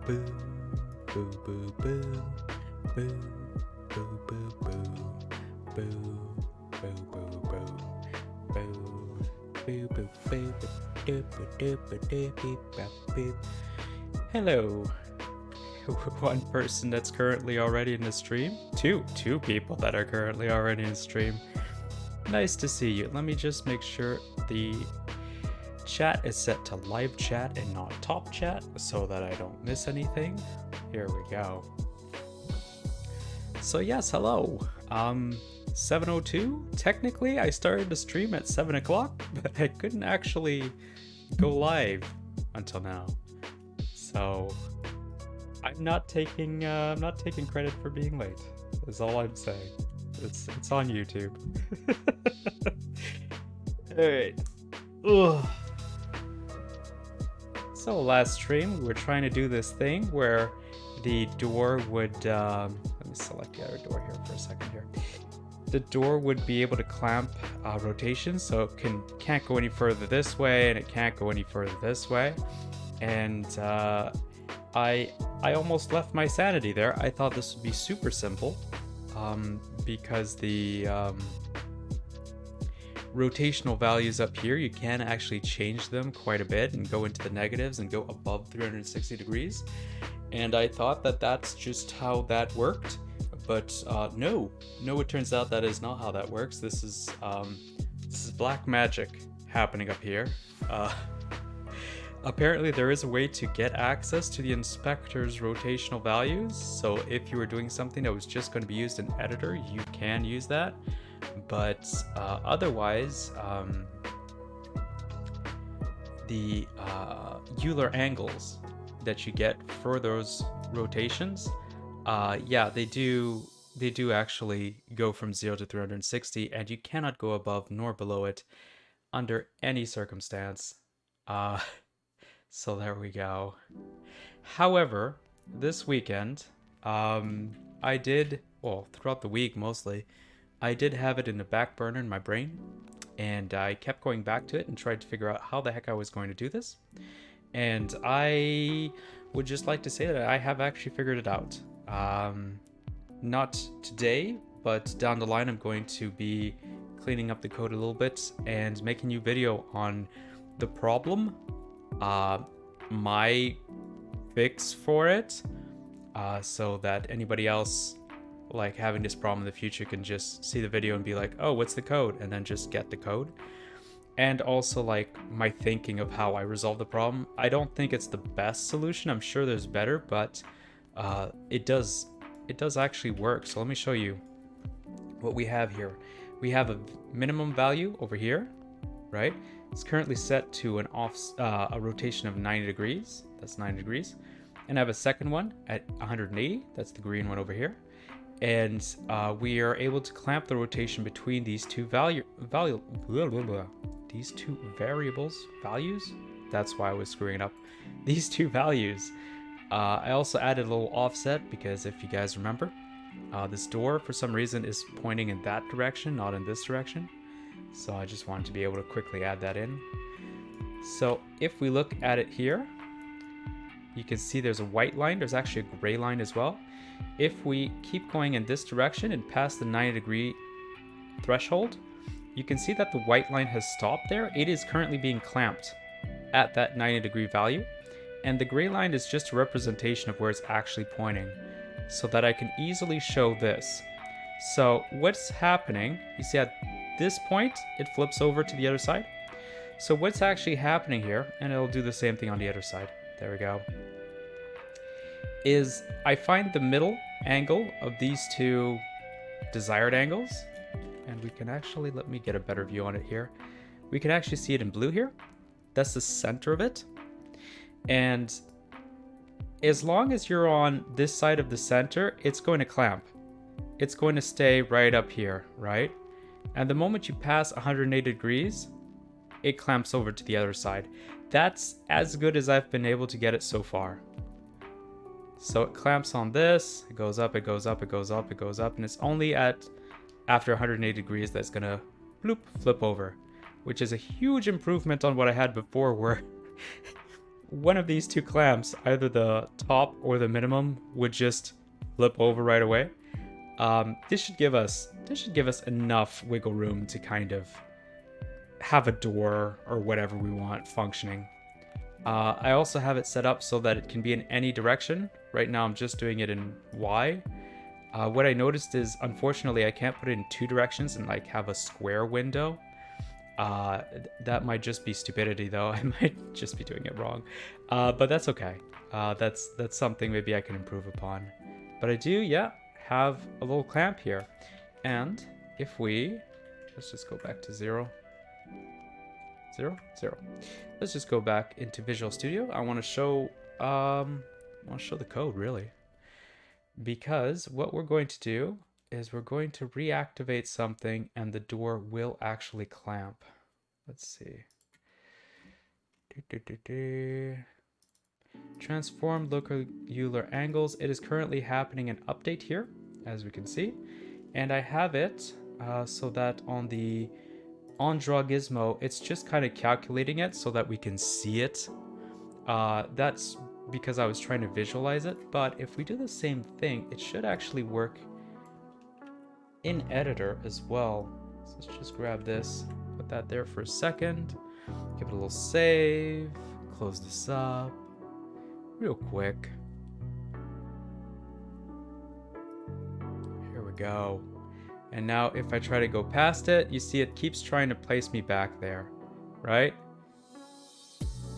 Boo, boo, boo, boo, boo, boo, boo, boo, boo, boo, boo, boo, boo, boo, boo, boo. Hello, one person that's currently already in the stream. Two people that are currently already in the stream. Nice to see you. Let me just make sure the chat is set to live chat and not top chat so that I don't miss anything. Here we go. So yes, hello. 7:02. Technically, I started the stream at 7 o'clock, but I couldn't actually go live until now. So I'm not taking credit for being late. That's all I'm saying. It's on YouTube. All right. Ugh. So last stream, we were trying to do this thing where the door would, let me select the other door here for a second here. The door would be able to clamp rotation, so it can't go any further this way, and it can't go any further this way. And I almost left my sanity there. I thought this would be super simple, because the rotational values up here, you can actually change them quite a bit and go into the negatives and go above 360 degrees. And I thought that that's just how that worked, but no, it turns out that is not how that works. This is black magic happening up here. Apparently there is a way to get access to the inspector's rotational values, so if you were doing something that was just going to be used in editor, you can use that. But otherwise, the Euler angles that you get for those rotations, yeah, they do actually go from 0 to 360, and you cannot go above nor below it under any circumstance. So there we go. However, this weekend, I did, well, throughout the week mostly, I did have it in the back burner in my brain, and I kept going back to it and tried to figure out how the heck I was going to do this. And I would just like to say that I have actually figured it out. Not today, but down the line I'm going to be cleaning up the code a little bit and making a new video on the problem, my fix for it, so that anybody else like having this problem in the future can just see the video and be like, oh, what's the code, and then just get the code. And also like my thinking of how I resolve the problem. I don't think it's the best solution. I'm sure there's better, but it does actually work. So let me show you what we have here. We have a minimum value over here, right? It's currently set to a rotation of 90 degrees. That's 90 degrees. And I have a second one at 180. That's the green one over here. And we are able to clamp the rotation between these two values. That's why I was screwing it up. These two values. I also added a little offset because if you guys remember, this door for some reason is pointing in that direction, not in this direction. So I just wanted to be able to quickly add that in. So if we look at it here, you can see there's a white line. There's actually a gray line as well. If we keep going in this direction and past the 90-degree threshold, you can see that the white line has stopped there. It is currently being clamped at that 90-degree value. And the gray line is just a representation of where it's actually pointing, so that I can easily show this. So what's happening, you see at this point, it flips over to the other side. So what's actually happening here, and it'll do the same thing on the other side. There we go. Is I find the middle angle of these two desired angles, and we can actually, let me get a better view on it here. We can actually see it in blue here. That's the center of it. And as long as you're on this side of the center, it's going to clamp. It's going to stay right up here, right? And the moment you pass 180 degrees, it clamps over to the other side. That's as good as I've been able to get it so far. So it clamps on this, it goes up, it goes up, it goes up, it goes up, and it's only after 180 degrees that's gonna flip over, which is a huge improvement on what I had before, where one of these two clamps, either the top or the minimum, would just flip over right away. This should give us enough wiggle room to kind of have a door or whatever we want functioning. I also have it set up so that it can be in any direction. Right now I'm just doing it in Y. What I noticed is, unfortunately, I can't put it in two directions and like have a square window. That might just be stupidity though. I might just be doing it wrong. But that's okay. That's something maybe I can improve upon. But I do, yeah, have a little clamp here. And if let's just go back to 0. 0, 0. Let's just go back into Visual Studio. I want to show the code really. Because what we're going to do is we're going to reactivate something and the door will actually clamp. Let's see. Transform local Euler angles. It is currently happening an update here, as we can see. And I have it so that on the on-draw gizmo, it's just kind of calculating it so that we can see it. That's because I was trying to visualize it, but if we do the same thing, it should actually work in editor as well. So let's just grab this, put that there for a second, give it a little save, close this up real quick. Here we go. And now if I try to go past it, you see it keeps trying to place me back there, right?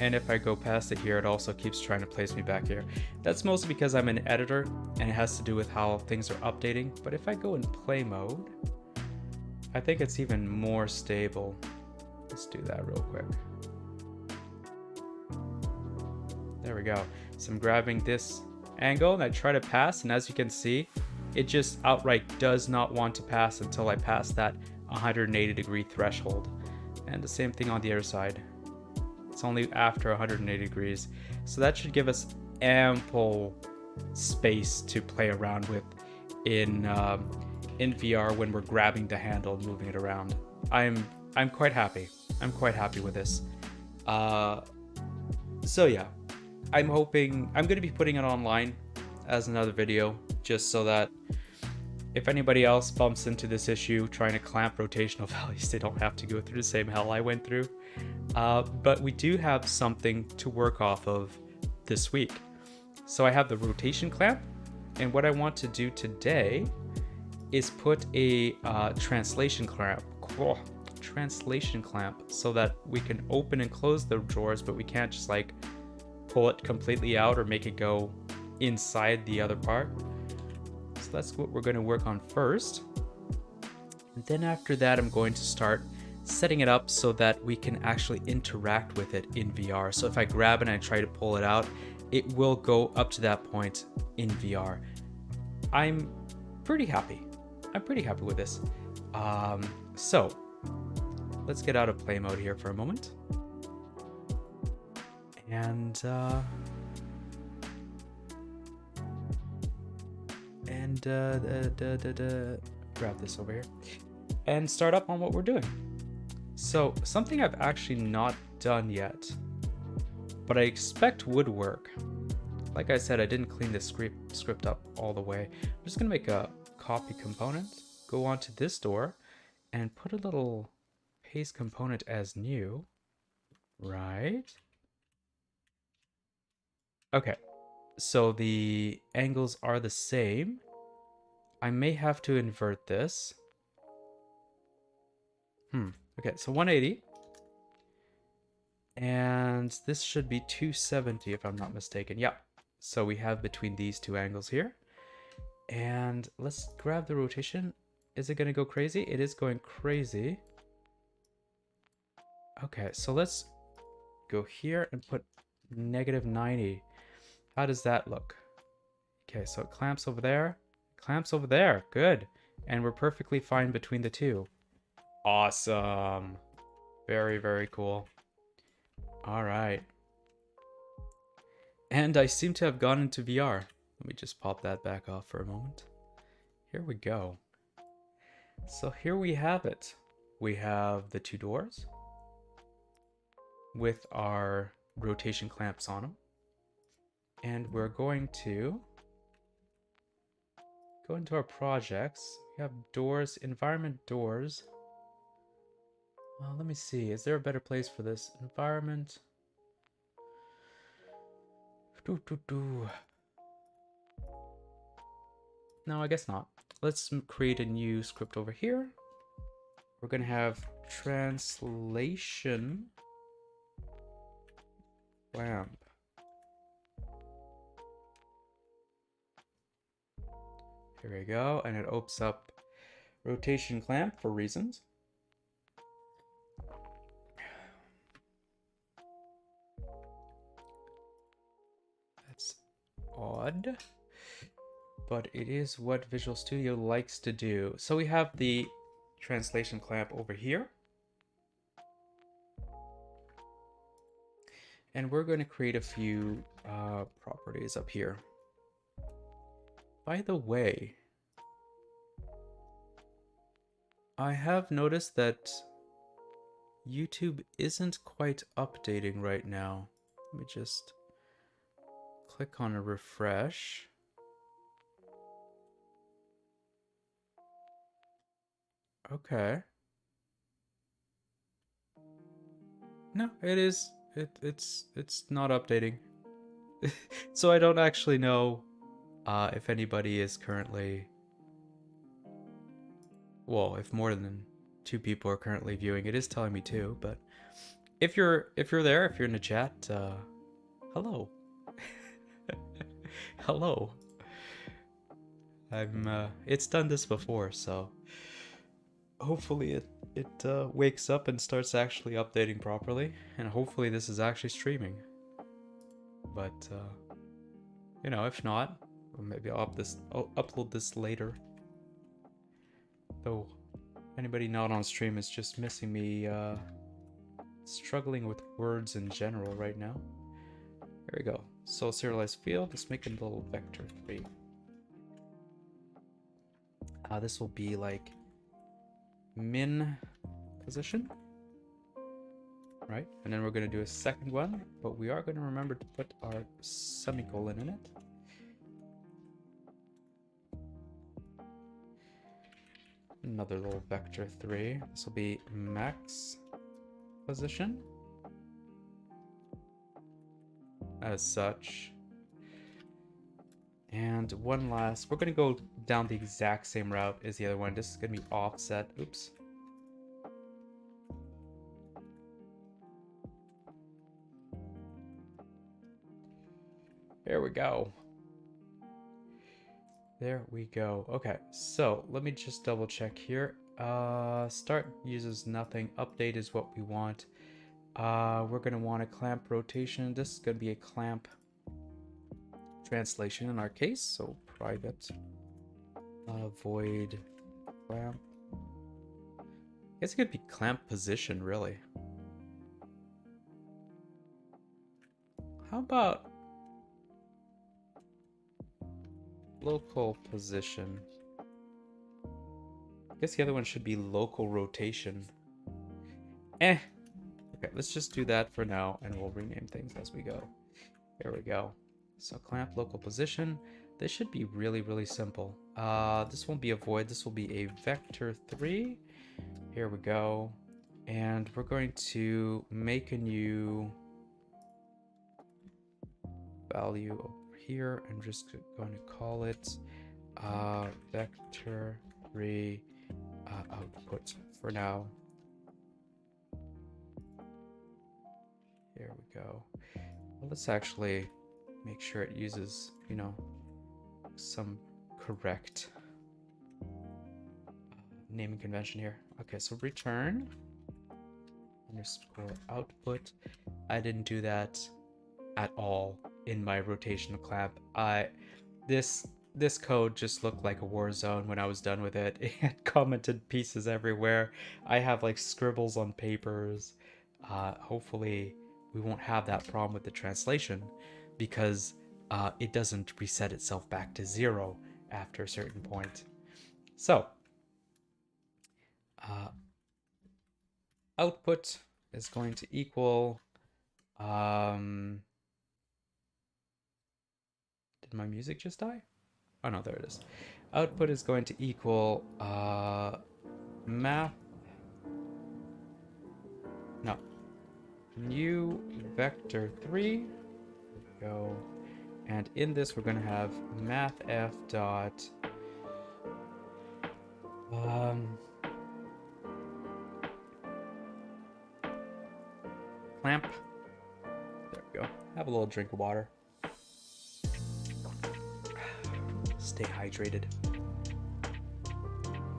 And if I go past it here, it also keeps trying to place me back here. That's mostly because I'm an editor and it has to do with how things are updating. But if I go in play mode, I think it's even more stable. Let's do that real quick. There we go. So I'm grabbing this angle and I try to pass, and as you can see, it just outright does not want to pass until I pass that 180-degree threshold. And the same thing on the other side. It's only after 180 degrees. So that should give us ample space to play around with in VR when we're grabbing the handle and moving it around. I'm quite happy. I'm quite happy with this. So yeah, I'm hoping I'm going to be putting it online as another video, just so that if anybody else bumps into this issue trying to clamp rotational values, they don't have to go through the same hell I went through. But we do have something to work off of this week. So I have the rotation clamp, and what I want to do today is put a translation clamp so that we can open and close the drawers, but we can't just like pull it completely out or make it go inside the other part. So that's what we're going to work on first. And then after that, I'm going to start setting it up so that we can actually interact with it in VR. So if I grab it and I try to pull it out, it will go up to that point in VR. I'm pretty happy. I'm pretty happy with this. So let's get out of play mode here for a moment. And grab this over here and start up on what we're doing. So something I've actually not done yet, but I expect would work. Like I said, I didn't clean this script up all the way. I'm just gonna make a copy component, go onto this door, and put a little paste component as new, right? Okay, so the angles are the same. I may have to invert this. Okay, so 180. And this should be 270 if I'm not mistaken. Yeah, so we have between these two angles here. And let's grab the rotation. Is it gonna go crazy? It is going crazy. Okay, so let's go here and put -90. How does that look? Okay, so it clamps over there. Clamps over there. Good. And we're perfectly fine between the two. Awesome. Very, very cool. All right. And I seem to have gone into VR. Let me just pop that back off for a moment. Here we go. So here we have it. We have the two doors with our rotation clamps on them. And we're going to go into our projects. We have doors, environment doors. Let me see. Is there a better place for this? Environment. No, I guess not. Let's create a new script over here. We're going to have translation lamp. Here we go. And it opens up rotation clamp for reasons. That's odd, but it is what Visual Studio likes to do. So we have the translation clamp over here. And we're going to create a few properties up here. By the way, I have noticed that YouTube isn't quite updating right now. Let me just click on a refresh. Okay. No, it is. It's not updating. So I don't actually know if anybody is currently, well, if more than 2 people are currently viewing. It is telling me 2, but if you're there, if you're in the chat, hello. Hello. It's done this before, so hopefully it wakes up and starts actually updating properly, and hopefully this is actually streaming. But you know, if not, maybe I'll upload this later. Though anybody not on stream is just missing me struggling with words in general right now. There we go. So serialized field, let's make a little vector 3. This will be like min position, right? And then we're going to do a second one, but we are going to remember to put our semicolon in it. Another little vector 3. This will be max position as such. And one last, we're going to go down the exact same route as the other one. This is going to be offset. Oops. There we go. There we go. Okay, so let me just double check here. Start uses nothing. Update is what we want. We're going to want a clamp rotation. This is going to be a clamp translation in our case, so private void clamp. I guess it could be clamp position, really. How about local position? I guess the other one should be local rotation. Okay, let's just do that for now, and we'll rename things as we go. There we go. So clamp local position. This should be really, really simple. This won't be a void. This will be a vector 3. Here we go. And we're going to make a new value over here. I'm just going to call it vector 3 output for now. Here we go. Well, let's actually make sure it uses, you know, some correct naming convention here. Okay, so return underscore output. I didn't do that at all in my rotational clamp. This code just looked like a war zone when I was done with it. It had commented pieces everywhere. I have like scribbles on papers. Hopefully we won't have that problem with the translation, because it doesn't reset itself back to 0 after a certain point. So output is going to equal Did my music just die? Oh no, there it is. Output is going to equal math. No. New vector 3. Go. And in this, we're going to have mathf dot clamp. There we go. Have a little drink of water. Stay hydrated. There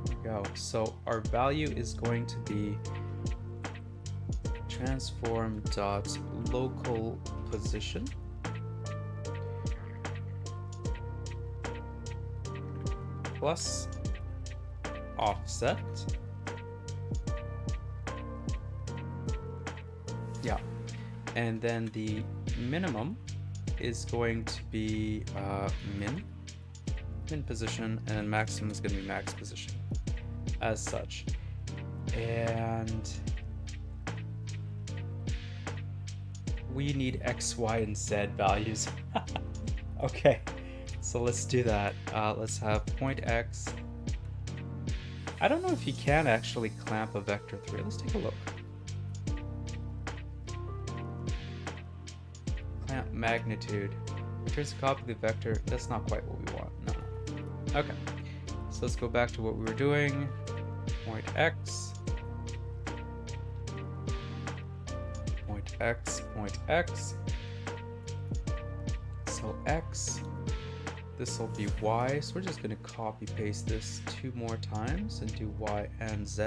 we go. So our value is going to be transform dot local position plus offset. Yeah. And then the minimum is going to be min position, and maximum is going to be max position as such. And we need X, Y, and Z values. Okay, so let's do that. Let's have point X. I don't know if you can actually clamp a vector 3. Let's take a look. Clamp magnitude. Returns a copy of the vector. That's not quite what we want. No. Okay. So let's go back to what we were doing. Point X. Point X. Point X. So X. This will be Y. So we're just going to copy paste this 2 more times and do Y and Z.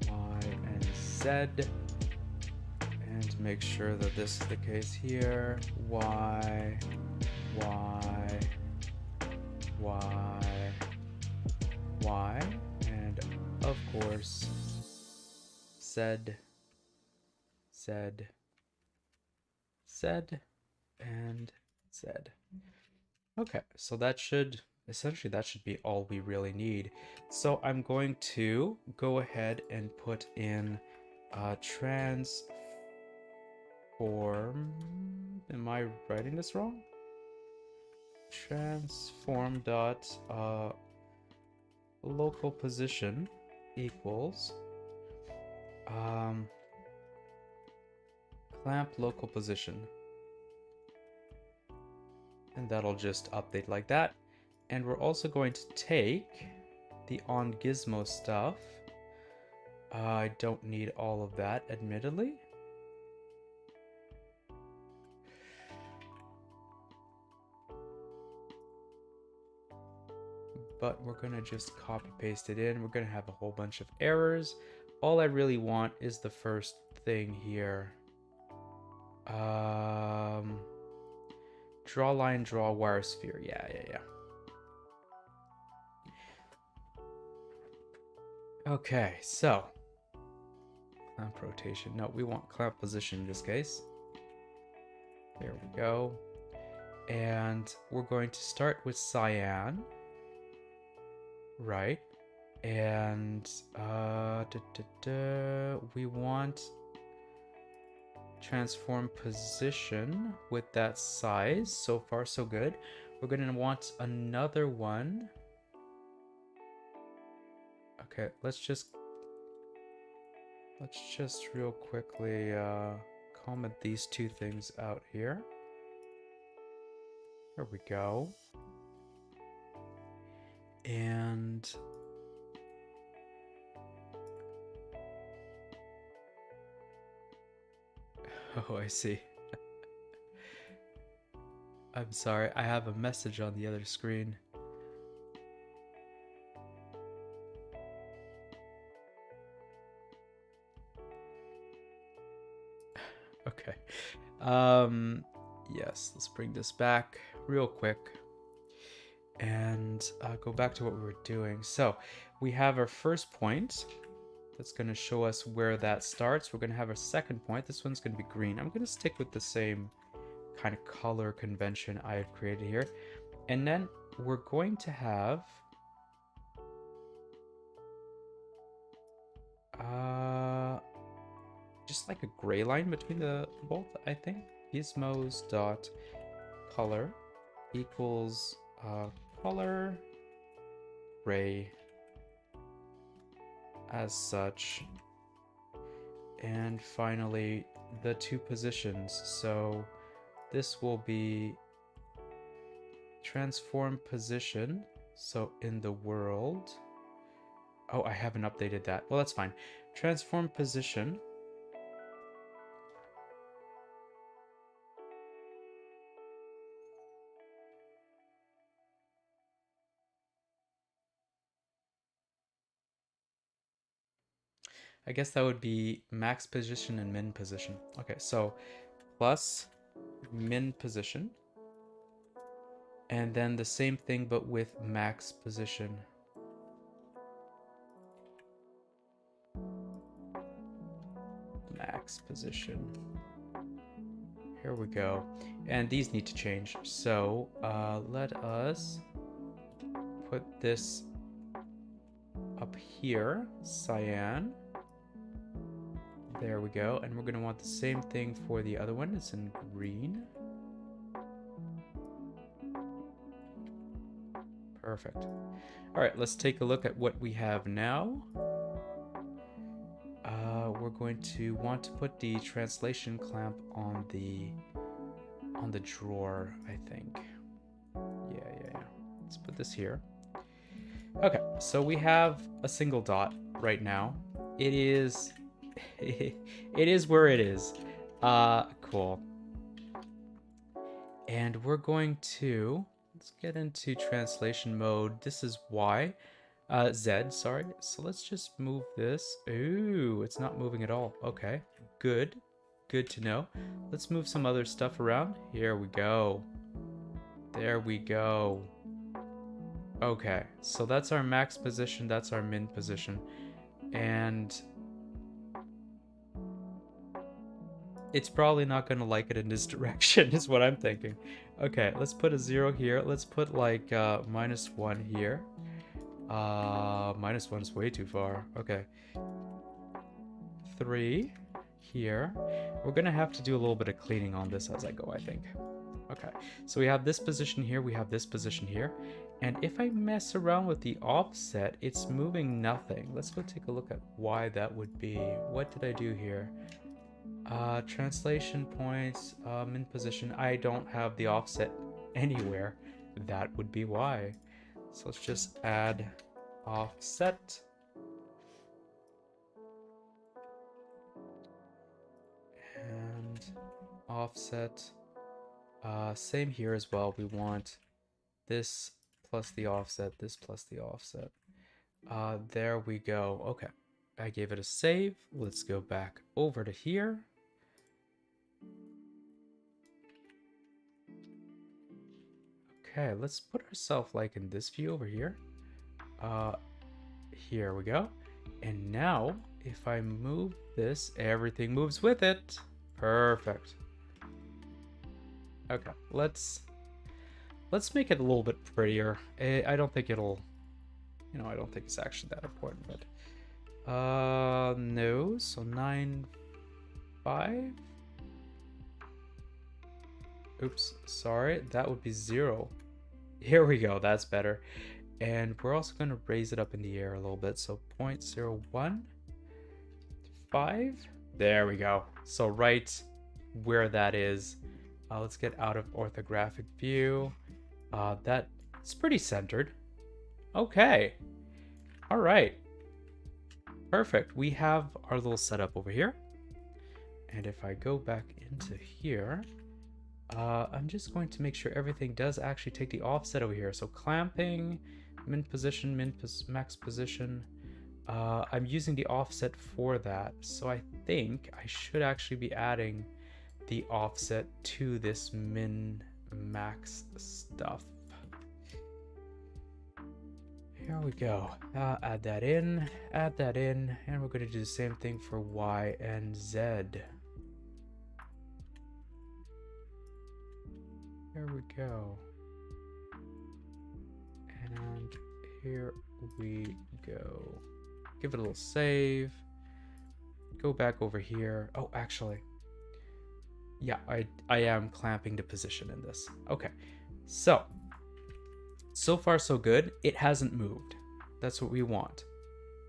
Y and Z. And make sure that this is the case here. Y, Y, Y, Y, and of course, Z, Z, Z, and Z. Okay, so that should, essentially that should be all we really need. So I'm going to go ahead and put in transform. Am I writing this wrong? Transform dot local position equals clamp local position, and that'll just update like that. And we're also going to take the on gizmo stuff. I don't need all of that, admittedly. But we're gonna just copy paste it in. We're gonna have a whole bunch of errors. All I really want is the first thing here. Draw line, draw wire sphere. Yeah. Okay, so clamp rotation. No, we want clamp position in this case. There we go. And we're going to start with cyan. Right. And we want transform position with that size. So far so good. We're going to want another one. Okay, let's just real quickly comment these 2 things out here. There we go. And oh, I see. I'm sorry, I have a message on the other screen. Okay. Yes, let's bring this back real quick and go back to what we were doing. So we have our first point that's going to show us where that starts. We're going to have our second point. This one's going to be green. I'm going to stick with the same kind of color convention I have created here. And then we're going to have just like a gray line between the both, I think. Gizmos dot color equals color gray as such. And finally, the two positions. So this will be transform position. So in the world, oh, I haven't updated that. Well, that's fine. Transform position. I guess that would be max position and min position. Okay, so plus min position. And then the same thing, but with max position. Max position. Here we go. And these need to change. So let us put this up here, cyan. There we go. And we're going to want the same thing for the other one. It's in green. Perfect. All right, let's take a look at what we have now. We're going to want to put the translation clamp on the drawer, I think. Yeah. Let's put this here. Okay, so we have a single dot right now. It is where it is. Cool. And we're going to, let's get into translation mode. This is Y. Z, sorry. So let's just move this. Ooh, it's not moving at all. Okay, good. Good to know. Let's move some other stuff around. Here we go. There we go. Okay, so that's our max position. That's our min position. And it's probably not going to like it in this direction is what I'm thinking. Okay, let's put a 0 here. Let's put like -1 here. -1 is way too far. Okay. 3 here. We're gonna have to do a little bit of cleaning on this as I go, I think. Okay, so we have this position here, we have this position here. And if I mess around with the offset, it's moving nothing. Let's go take a look at why that would be. What did I do here? Translation points, min position. I don't have the offset anywhere. That would be why. So let's just add offset. And offset. Same here as well. We want this plus the offset, this plus the offset. There we go. Okay. I gave it a save. Let's go back over to here. Okay, let's put ourselves like in this view over here. Here we go. And now, if I move this, everything moves with it. Perfect. Okay, let's make it a little bit prettier. I don't think it'll, I don't think it's actually that important, but no. So 9, 5. Oops, sorry, that would be 0. Here we go, that's better. And we're also going to raise it up in the air a little bit. So 0.01, 5. There we go. So right where that is. Let's get out of orthographic view. That's pretty centered. Okay. All right. Perfect. We have our little setup over here. And if I go back into here, I'm just going to make sure everything does actually take the offset over here. So clamping, min position, max position. I'm using the offset for that. So I think I should actually be adding the offset to this min max stuff. Here we go. Add that in, and we're going to do the same thing for Y and Z. Here we go. And here we go. Give it a little save. go back over here. Oh, actually, yeah, I am clamping the position in this. Okay, so far so good. It hasn't moved. That's what we want.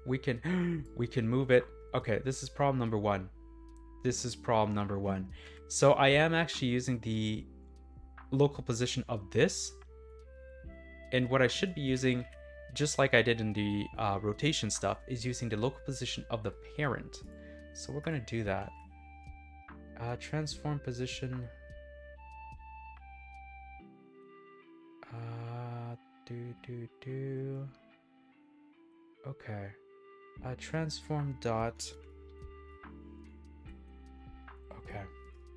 We can we can move it. Okay, this is problem number one. This is problem number one. So I am actually using the local position of this, and what I should be using, just like I did in the rotation stuff, is using the local position of the parent. So we're gonna do that. Transform position. Okay. Transform dot. Okay.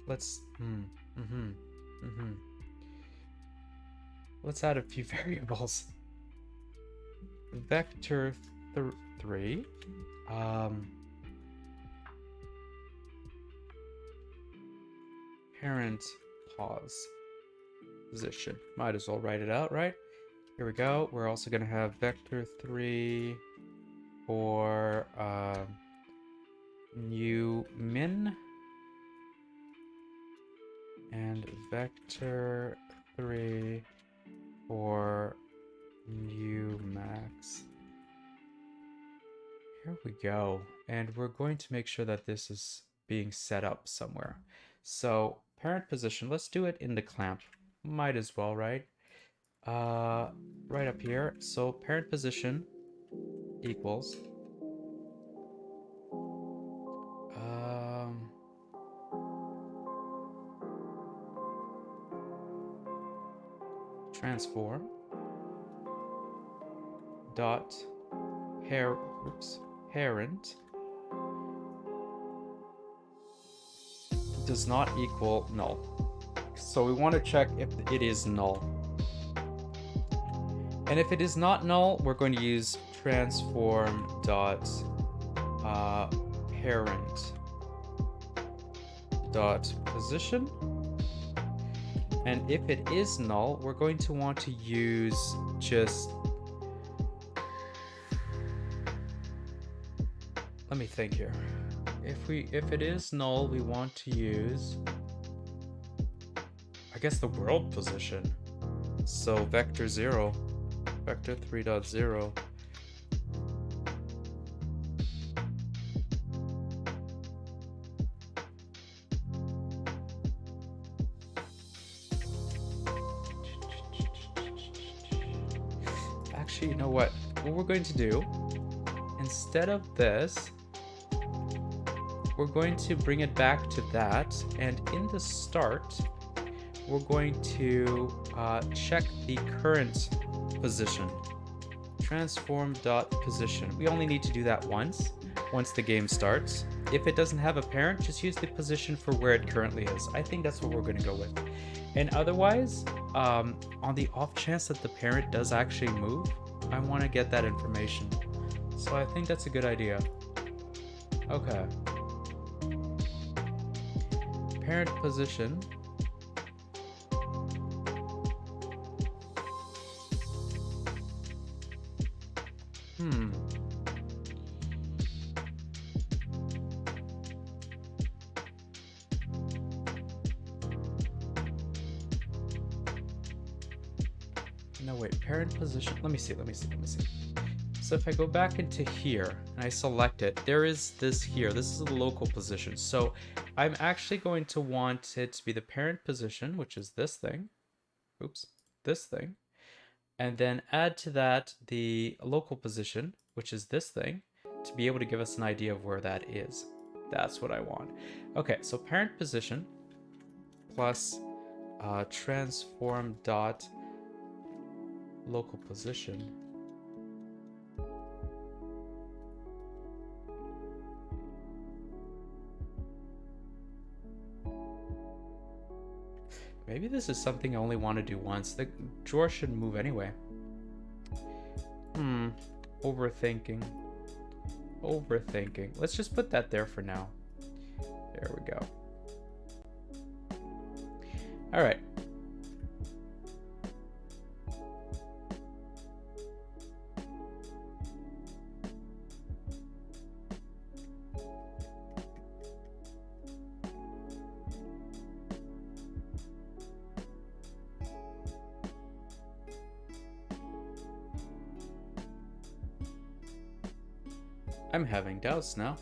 Let's. Let's add a few variables. Vector 3. Parent pause position. Might as well write it out, right? Here we go. We're also going to have vector 3 for new min and vector 3 for new max. Here we go. And we're going to make sure that this is being set up somewhere. So parent position, let's do it in the clamp. Might as well, right? Right up here. So parent position equals transform dot parent does not equal null. So we want to check if it is null. And if it is not null, we're going to use transform dot parent dot position. And if it is null, we're going to want to use just, let me think here. If it is null, we want to use, I guess, the world position. So vector 0, vector 3.0. Actually, you know what? What we're going to do, instead of this, we're going to bring it back to that, and in the start, we're going to check the current position. Transform dot position. We only need to do that once the game starts. If it doesn't have a parent, just use the position for where it currently is. I think that's what we're going to go with. And otherwise, on the off chance that the parent does actually move, I want to get that information. So I think that's a good idea. Okay. Parent position. No, wait, parent position. Let me see. So if I go back into here and I select it, there is this here. This is the local position. So I'm actually going to want it to be the parent position, which is this thing. Oops, this thing. And then add to that the local position, which is this thing, to be able to give us an idea of where that is. That's what I want. Okay, so parent position plus transform dot local position. Maybe this is something I only want to do once. The drawer shouldn't move anyway. Overthinking. Let's just put that there for now. There we go. All right. I'm having doubts now.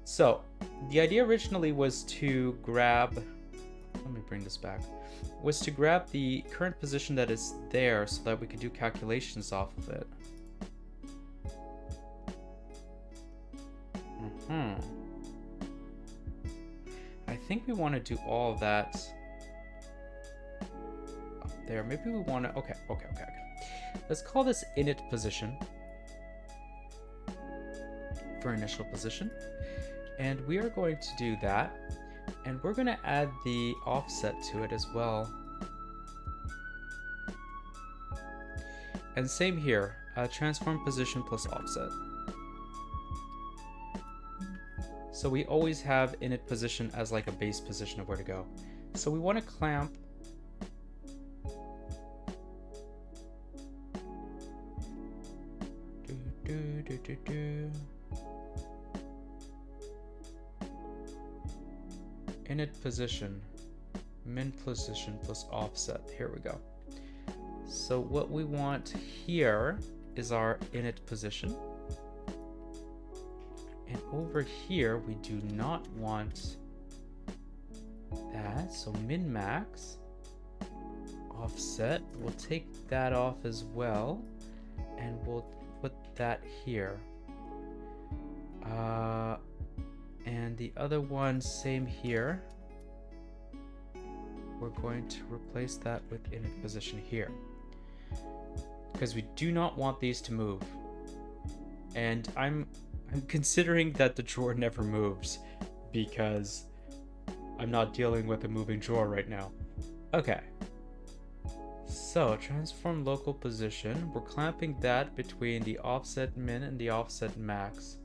So, the idea originally was to grab... Let me bring this back. Was to grab the current position that is there so that we could do calculations off of it. I think we want to do all of that up there. Maybe we want to... Okay. Let's call this init position for initial position. And we are going to do that. And we're going to add the offset to it as well. And same here, transform position plus offset. So we always have init position as like a base position of where to go. So we want to clamp init position, min position plus offset. Here we go. So what we want here is our init position. And over here, we do not want that. So min max, offset, we'll take that off as well. And we'll put that here. And the other one, same here. We're going to replace that with init position here. Because we do not want these to move. And I'm considering that the drawer never moves because I'm not dealing with a moving drawer right now. Okay. So transform local position. We're clamping that between the offset min and the offset max.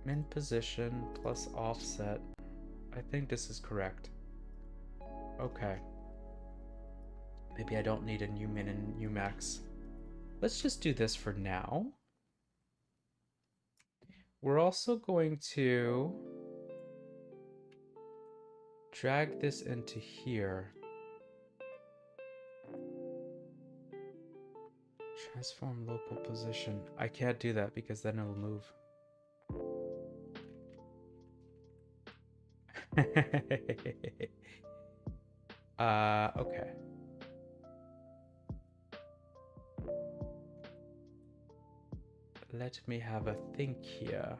Min position plus offset. I think this is correct. Okay. Maybe I don't need a new min and new max. Let's just do this for now. We're also going to drag this into here. Transform local position. I can't do that because then it'll move. Okay. Let me have a think here.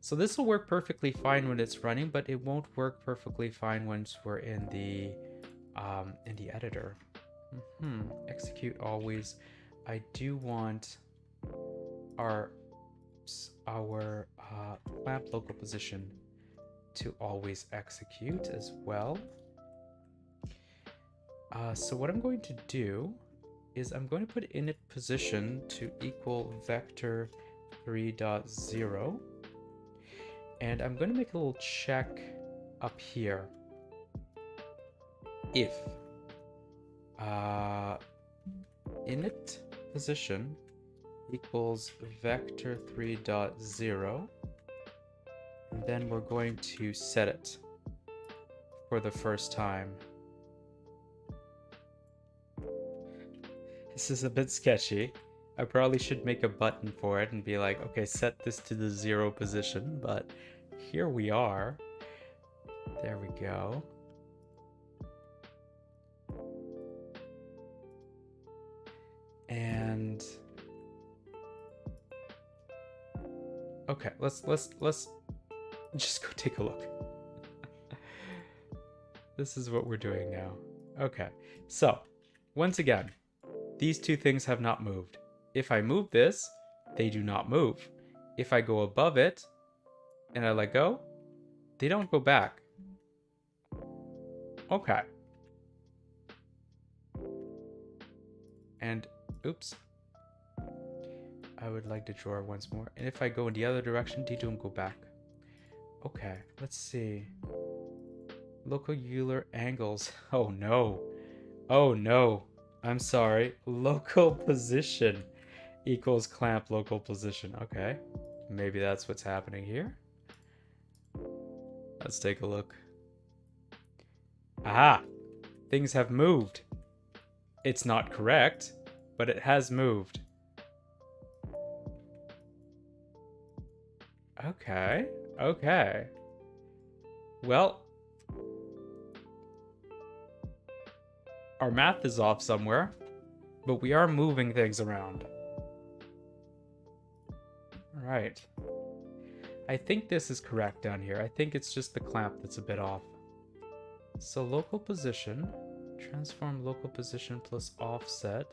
So this will work perfectly fine when it's running, but it won't work perfectly fine once we're in the editor. Execute always. I do want our clamp local position to always execute as well. So what I'm going to do is I'm going to put init position to equal vector 3.0, and I'm going to make a little check up here. If init position equals vector 3.0, and then we're going to set it for the first time. This is a bit sketchy. I probably should make a button for it and be like, okay, set this to the 0 position, but here we are. There we go. And okay, let's just go take a look. This is what we're doing now. Okay, so once again, these two things have not moved. If I move this, they do not move. If I go above it and I let go, they don't go back. Okay. And oops. I would like to draw once more. And if I go in the other direction, they don't go back. Okay, let's see. Local Euler angles. Oh no. Oh no. I'm sorry. Local position equals clamp local position. Okay. Maybe that's what's happening here. Let's take a look. Aha! Things have moved. It's not correct, but it has moved. Okay, okay. Well, our math is off somewhere, but we are moving things around. All right. I think this is correct down here. I think it's just the clamp that's a bit off. So local position, transform local position plus offset.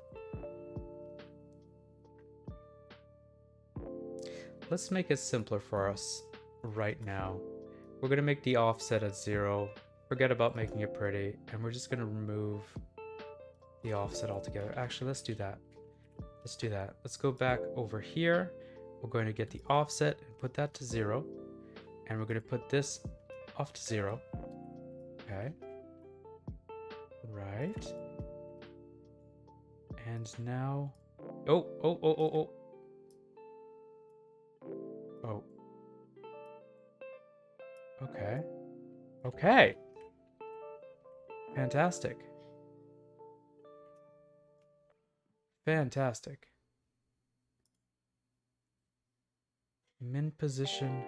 Let's make it simpler for us right now. We're gonna make the offset at 0. Forget about making it pretty, and we're just gonna remove the offset altogether. Actually, let's do that. Let's do that. Let's go back over here. We're going to get the offset and put that to 0. And we're going to put this off to 0. Okay. Right. And now... Oh. Okay. Okay. Fantastic. Fantastic. Min position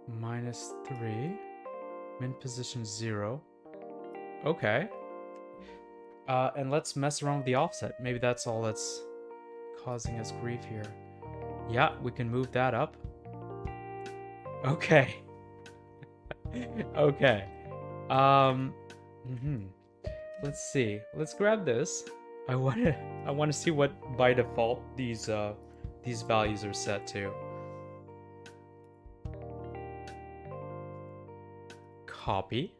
-3. Min position 0. Okay. And let's mess around with the offset. Maybe that's all that's causing us grief here. Yeah, we can move that up. Okay. Okay. Let's see. Let's grab this. I wanna see what by default these values are set to. Copy.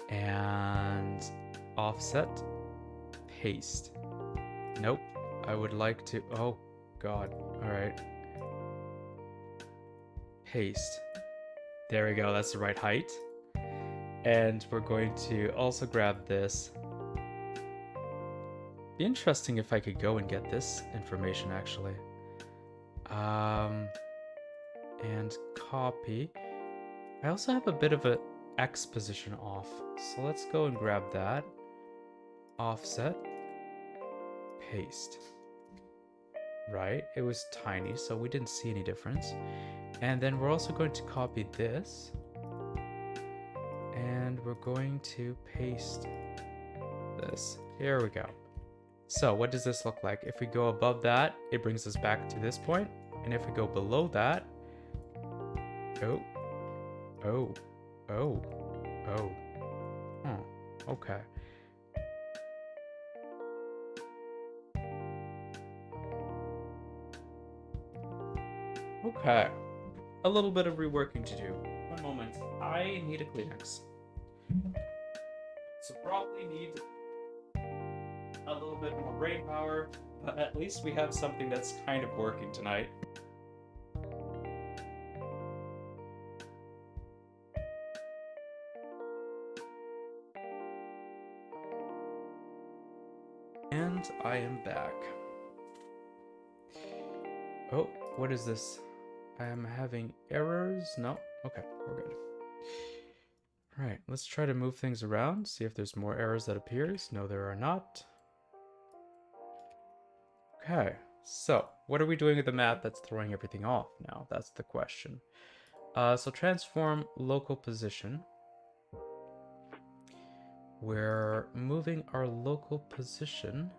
And offset. Paste. Nope. I would like to... Oh, God. Alright. Paste. There we go. That's the right height. And we're going to also grab this. Be interesting if I could go and get this information, actually. And copy. I also have a bit of a X position off. So let's go and grab that. Offset. Paste. Right, it was tiny, so we didn't see any difference. And then we're also going to copy this. And we're going to paste this. Here we go. So what does this look like? If we go above that, it brings us back to this point. And if we go below that... Okay. Okay. A little bit of reworking to do. One moment. I need a Kleenex. So probably need a little bit more brain power, but at least we have something that's kind of working tonight. And I am back. Oh, what is this? I am having errors? No? Okay, we're good. Alright, let's try to move things around, see if there's more errors that appears. No, there are not. Okay, so what are we doing with the math that's throwing everything off now? That's the question. So transform local position. We're moving our local position.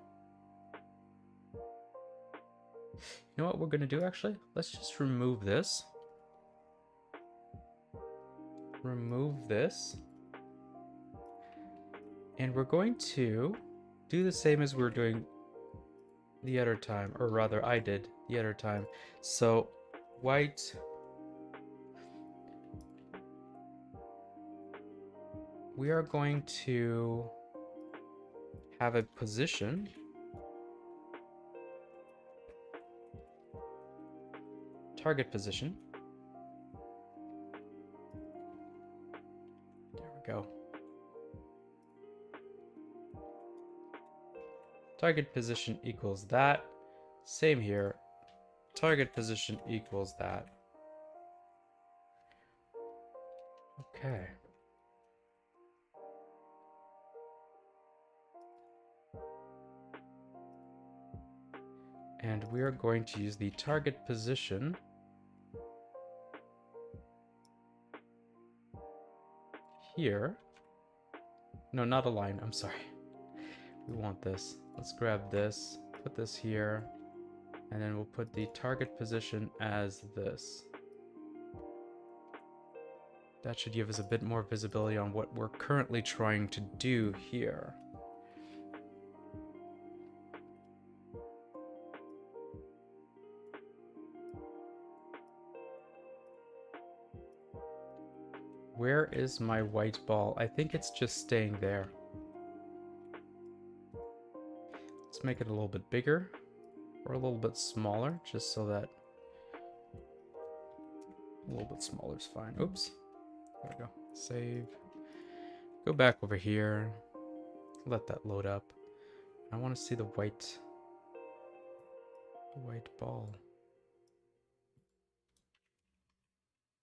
You know what we're going to do, actually? Let's just remove this. Remove this. And we're going to do the same as we were doing the other time. Or rather, I did the other time. So, white. We are going to have a position. Target position. There we go. Target position equals that. Same here. Target position equals that. Okay. And we are going to use the target position here. No, not a line. I'm sorry. We want this. Let's grab this, put this here, and then we'll put the target position as this. That should give us a bit more visibility on what we're currently trying to do here. Where is my white ball? I think it's just staying there. Let's make it a little bit bigger or a little bit smaller, just so that a little bit smaller is fine. Oops. There we go. Save. Go back over here. Let that load up. I want to see the white ball.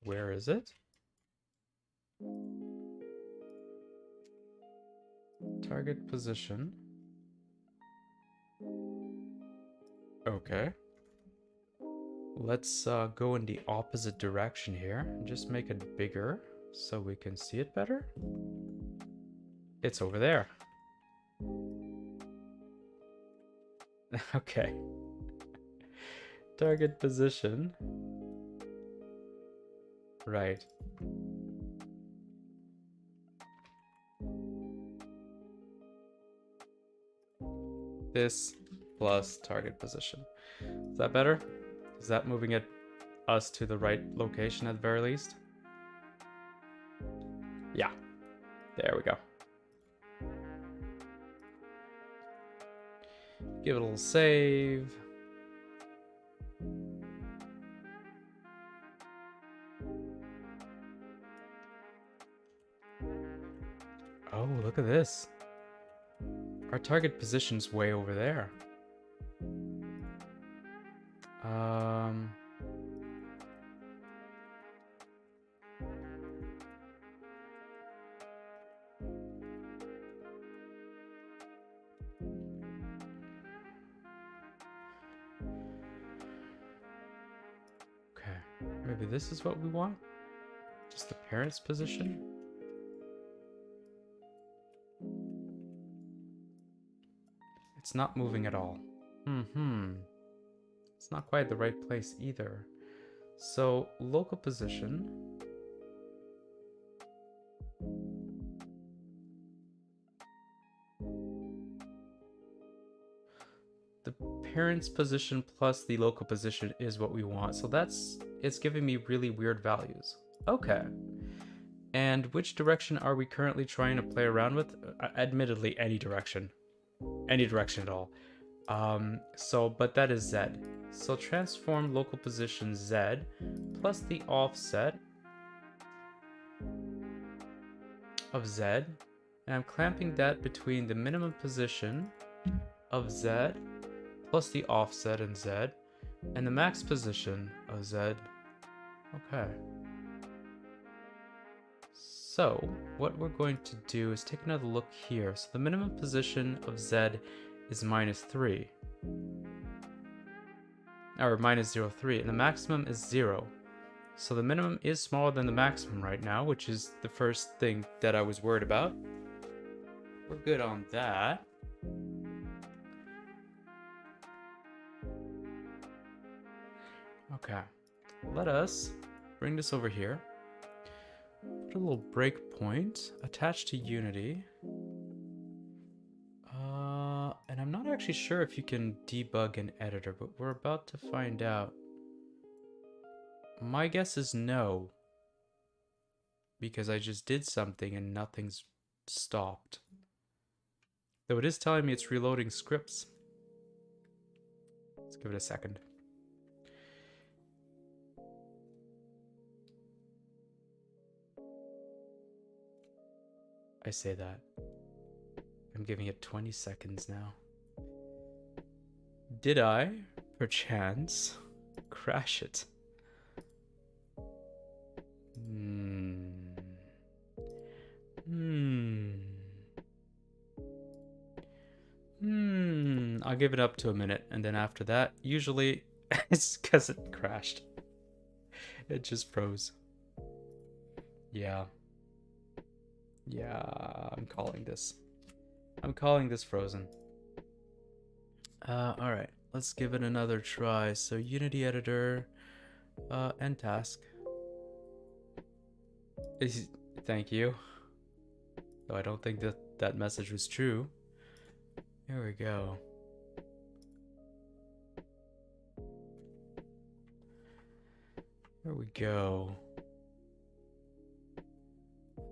Where is it? Target position. Okay. Let's go in the opposite direction here and just make it bigger so we can see it better. It's over there. Okay. Target position. Right. This plus target position. Is that better? Is that moving us to the right location at the very least? Yeah. There we go. Give it a little save. Oh, look at this. Our target position's way over there. Okay, maybe this is what we want? Just the parent's position? It's not moving at all. It's not quite the right place either. So, local position. The parent's position plus the local position is what we want. So it's giving me really weird values. Okay. And which direction are we currently trying to play around with? Admittedly, any direction. Any direction at all. But that is Z. So transform local position Z plus the offset of Z. And I'm clamping that between the minimum position of Z plus the offset in Z and the max position of Z. Okay. So what we're going to do is take another look here. So the minimum position of Z is -3. Or -0.3, and the maximum is 0. So the minimum is smaller than the maximum right now, which is the first thing that I was worried about. We're good on that. Okay, let us bring this over here. Put a little breakpoint attached to Unity. And I'm not actually sure if you can debug an editor, but we're about to find out. My guess is no, because I just did something and nothing's stopped. Though it is telling me it's reloading scripts. Let's give it a second. I say that. I'm giving it 20 seconds now. Did I, perchance, crash it? I'll give it up to a minute, and then after that, usually it's because it crashed. It just froze. Yeah. Yeah, I'm calling this. I'm calling this frozen. Alright, let's give it another try. So Unity editor, end task. Thank you. Though I don't think that message was true. Here we go. Here we go.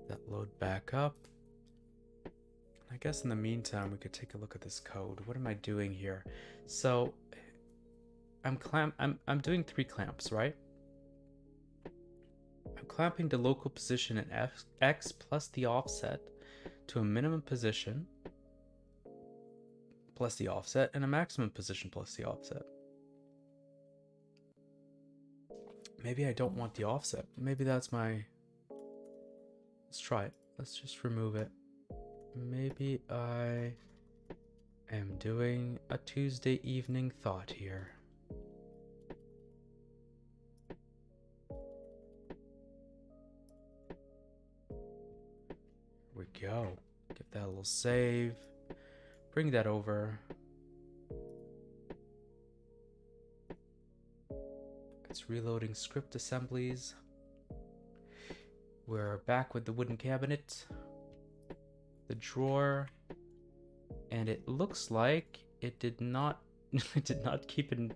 That load back up. I guess in the meantime we could take a look at this code. What am I doing here? So I'm doing 3 clamps, right? I'm clamping the local position in X plus the offset to a minimum position plus the offset and a maximum position plus the offset. Maybe I don't want the offset. Maybe that's my... Let's try it. Let's just remove it. Maybe I am doing a Tuesday evening thought here. Here we go. Give that a little save. Bring that over. It's reloading script assemblies. We're back with the wooden cabinet, the drawer, and it looks like it did not keep in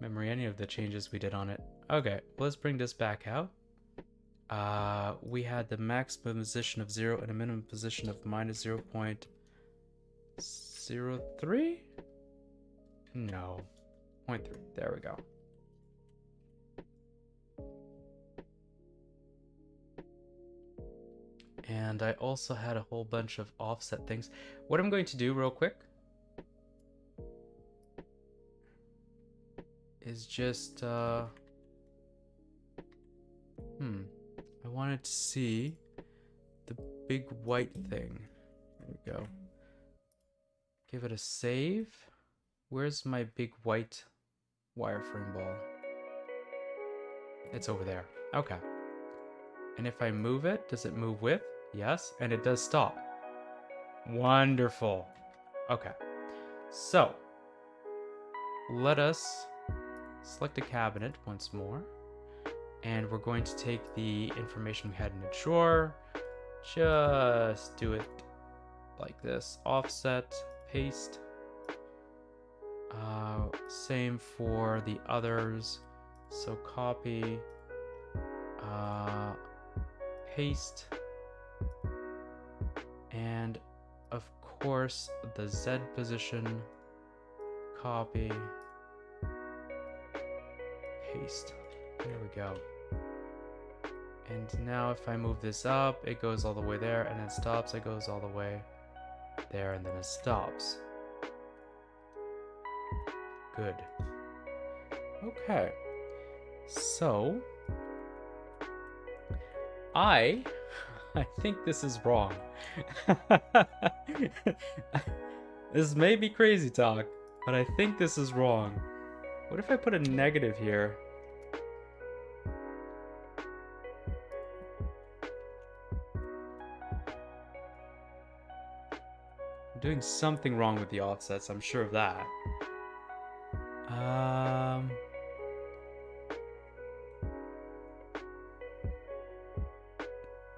memory any of the changes we did on it. Okay, let's bring this back out. We had the maximum position of 0 and a minimum position of minus 0.03? No, 0.3. There we go. And I also had a whole bunch of offset things. What I'm going to do real quick is just, I wanted to see the big white thing. There we go. Give it a save. Where's my big white wireframe ball? It's over there. Okay. And if I move it, does it move with? Yes, and it does stop. Wonderful. Okay. So, let us select a cabinet once more. And we're going to take the information we had in the drawer. Just do it like this. Offset, paste. Same for the others. So copy, paste, and of course the Z position, copy, paste. There we go. And now if I move this up, it goes all the way there, and then stops, it goes all the way there, and then it stops. Good. Okay. So, I think this is wrong. This may be crazy talk, but I think this is wrong. What if I put a negative here? I'm doing something wrong with the offsets, I'm sure of that.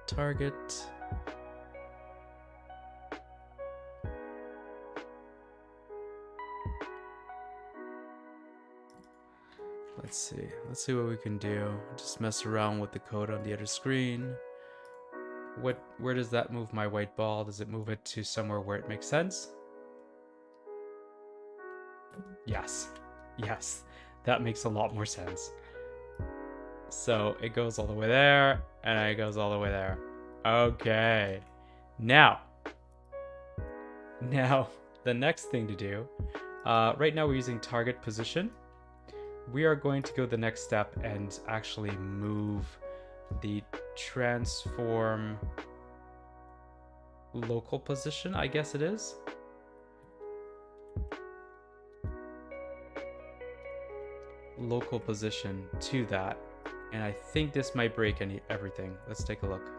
Target. Let's see what we can do. Just mess around with the code on the other screen. Where does that move my white ball? Does it move it to somewhere where it makes sense? Yes. Yes. That makes a lot more sense. So it goes all the way there, and it goes all the way there. Okay. Now, the next thing to do, right now we're using target position. We are going to go the next step and actually move the transform local position, I guess it is. local position to that. And I think this might break everything. Let's take a look.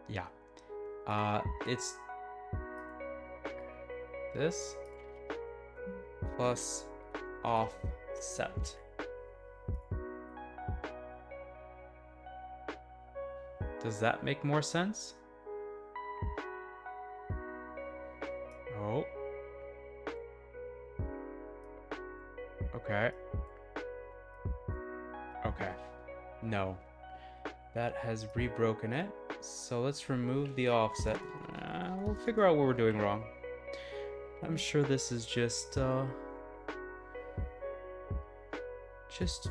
Yeah. It's this plus offset. Does that make more sense? Oh. Okay. Okay. No. That has rebroken it. So let's remove the offset. We'll figure out what we're doing wrong. I'm sure this is just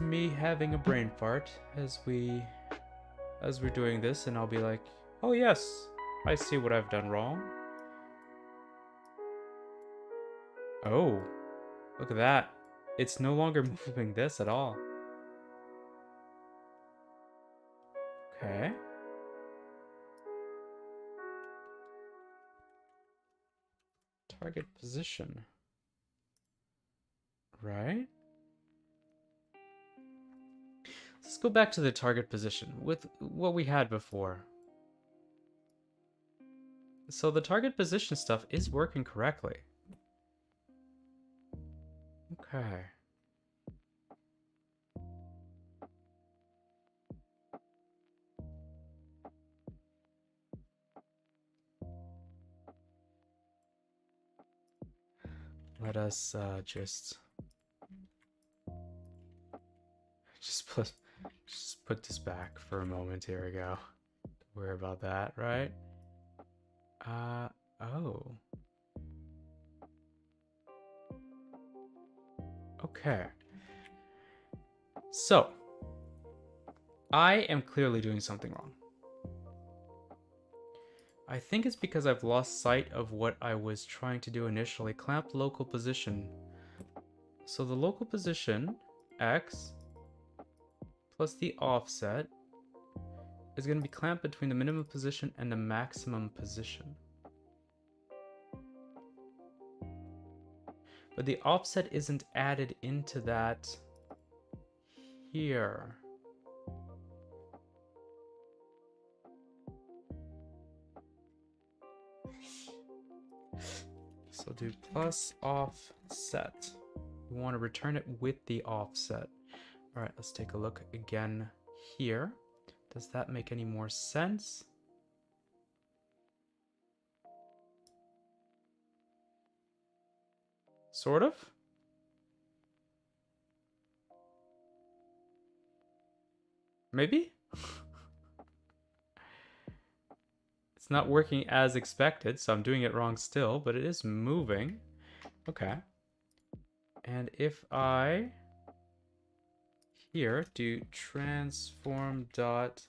me having a brain fart as we're doing this, and I'll be like, oh yes, I see what I've done wrong. Oh, look at that. It's no longer moving this at all. Okay. Target position. Right? Let's go back to the target position with what we had before. So the target position stuff is working correctly. Okay. Let us just put this back for a moment. Here we go. Don't worry about that, right? Oh. Okay. So, I am clearly doing something wrong. I think it's because I've lost sight of what I was trying to do initially. Clamp local position. So the local position, X, plus the offset, is going to be clamped between the minimum position and the maximum position. But the offset isn't added into that here. So do plus offset. We want to return it with the offset. All right, let's take a look again here. Does that make any more sense? Sort of? Maybe? It's not working as expected, so I'm doing it wrong still, but it is moving. Okay. And if I here do transform dot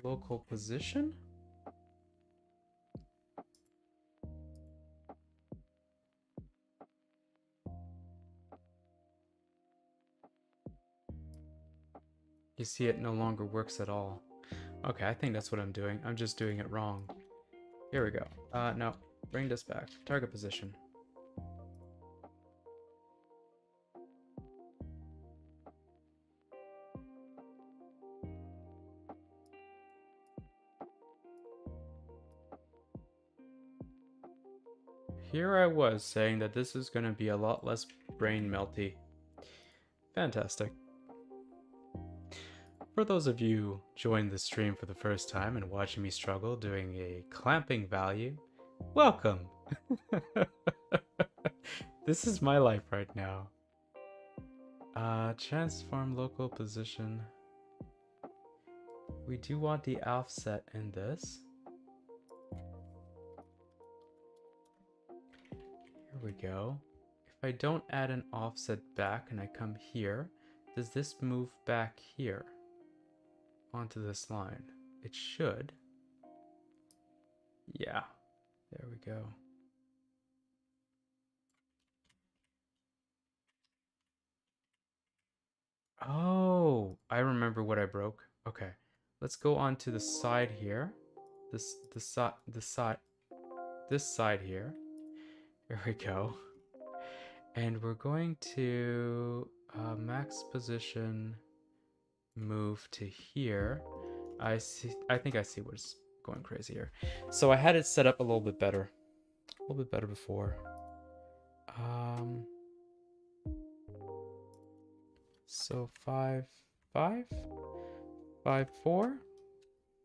local position, you see it no longer works at all. Okay, I think that's what I'm doing. I'm just doing it wrong. Here we go. No, bring this back. Target position. Here I was saying that this is going to be a lot less brain melty. Fantastic. For those of you joining the stream for the first time and watching me struggle doing a clamping value, welcome! This is my life right now. Transform local position. We do want the offset in this. Here we go. If I don't add an offset back and I come here, does this move back here onto this line? It should. Yeah, there we go. Oh, I remember what I broke. Okay, let's go on to the side here. This side here. There we go. And we're going to max position move to here. I think I see what's going crazy here. So I had it set up a little bit better before. So 5 5 5 4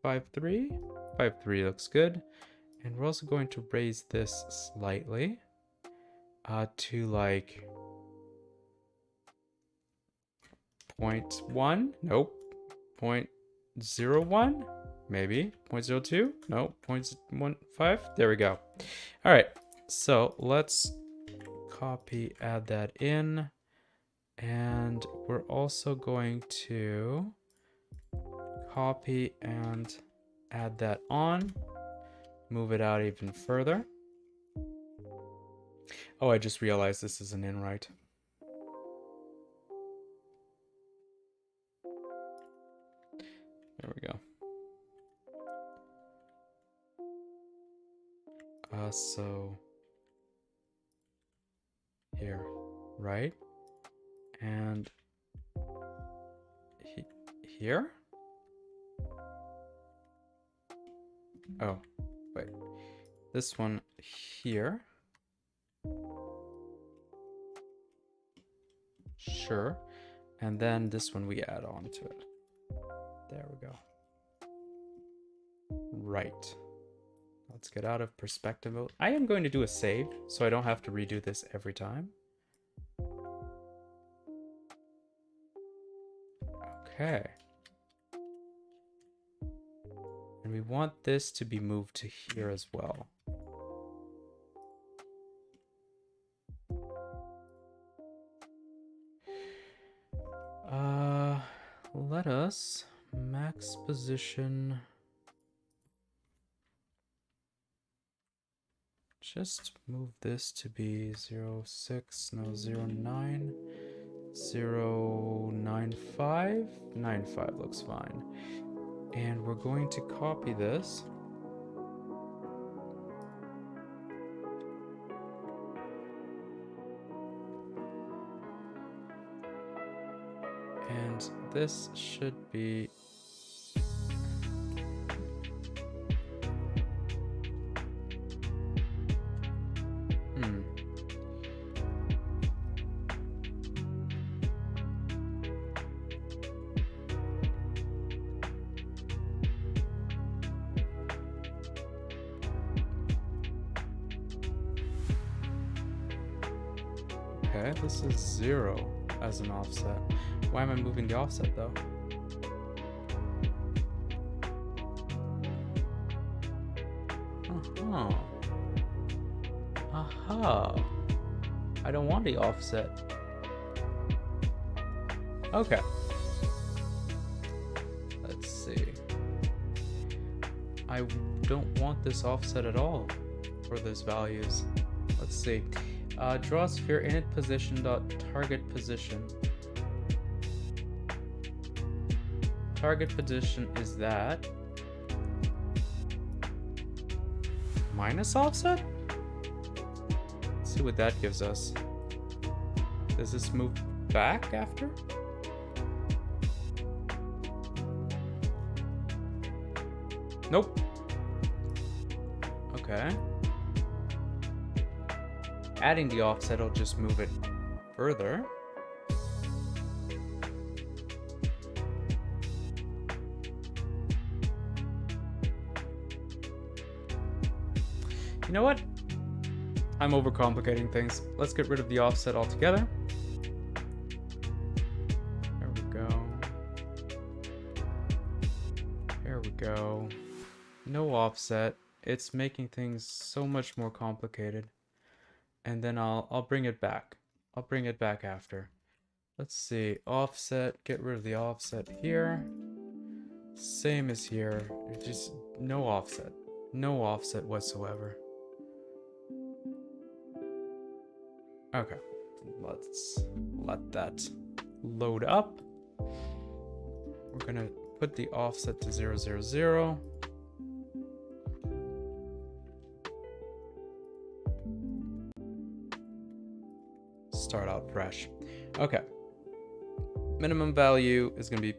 5 3 5 3 looks good. And we're also going to raise this slightly to like 0.1. Nope. 0.01, maybe 0.02. No, 0.15. There we go. All right, so let's copy, add that in, and we're also going to copy and add that on, move it out even further. Oh, I just realized this is an in right. There we go. So here, right? And here? Oh, wait. This one here. Sure. And then this one we add on to it. There we go. Right. Let's get out of perspective mode. I am going to do a save, so I don't have to redo this every time. Okay. And we want this to be moved to here as well. Let us max position. Just move this to be 0.6, no, 0.9, 0.95. 95 looks fine. And we're going to copy this. And this should be okay, this is 0 as an offset. Why am I moving the offset though? Aha. I don't want the offset. Okay. Let's see. I don't want this offset at all for those values. Let's see. Draw sphere init position dot target position. Target position is that minus offset? Let's see what that gives us. Does this move back after? Nope. Okay. Adding the offset will just move it further. You know what? I'm overcomplicating things. Let's get rid of the offset altogether. There we go. There we go. No offset. It's making things so much more complicated. And then I'll bring it back. I'll bring it back after. Let's see. Offset. Get rid of the offset here. Same as here. Just no offset. No offset whatsoever. Okay, let's let that load up. We're gonna put the offset to 0, 0, 0. start out fresh. Okay. Minimum value is going to be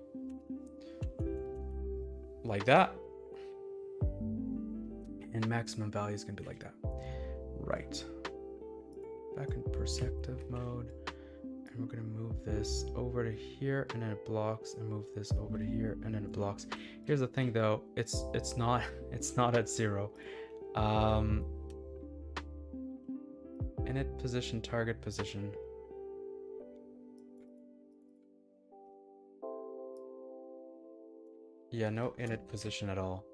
like that. And maximum value is going to be like that. Right. Back in perspective mode. And we're going to move this over to here, and then it blocks, and move this over to here, and then it blocks. Here's the thing though, it's not at 0. Init position, target position. Yeah, no init position at all.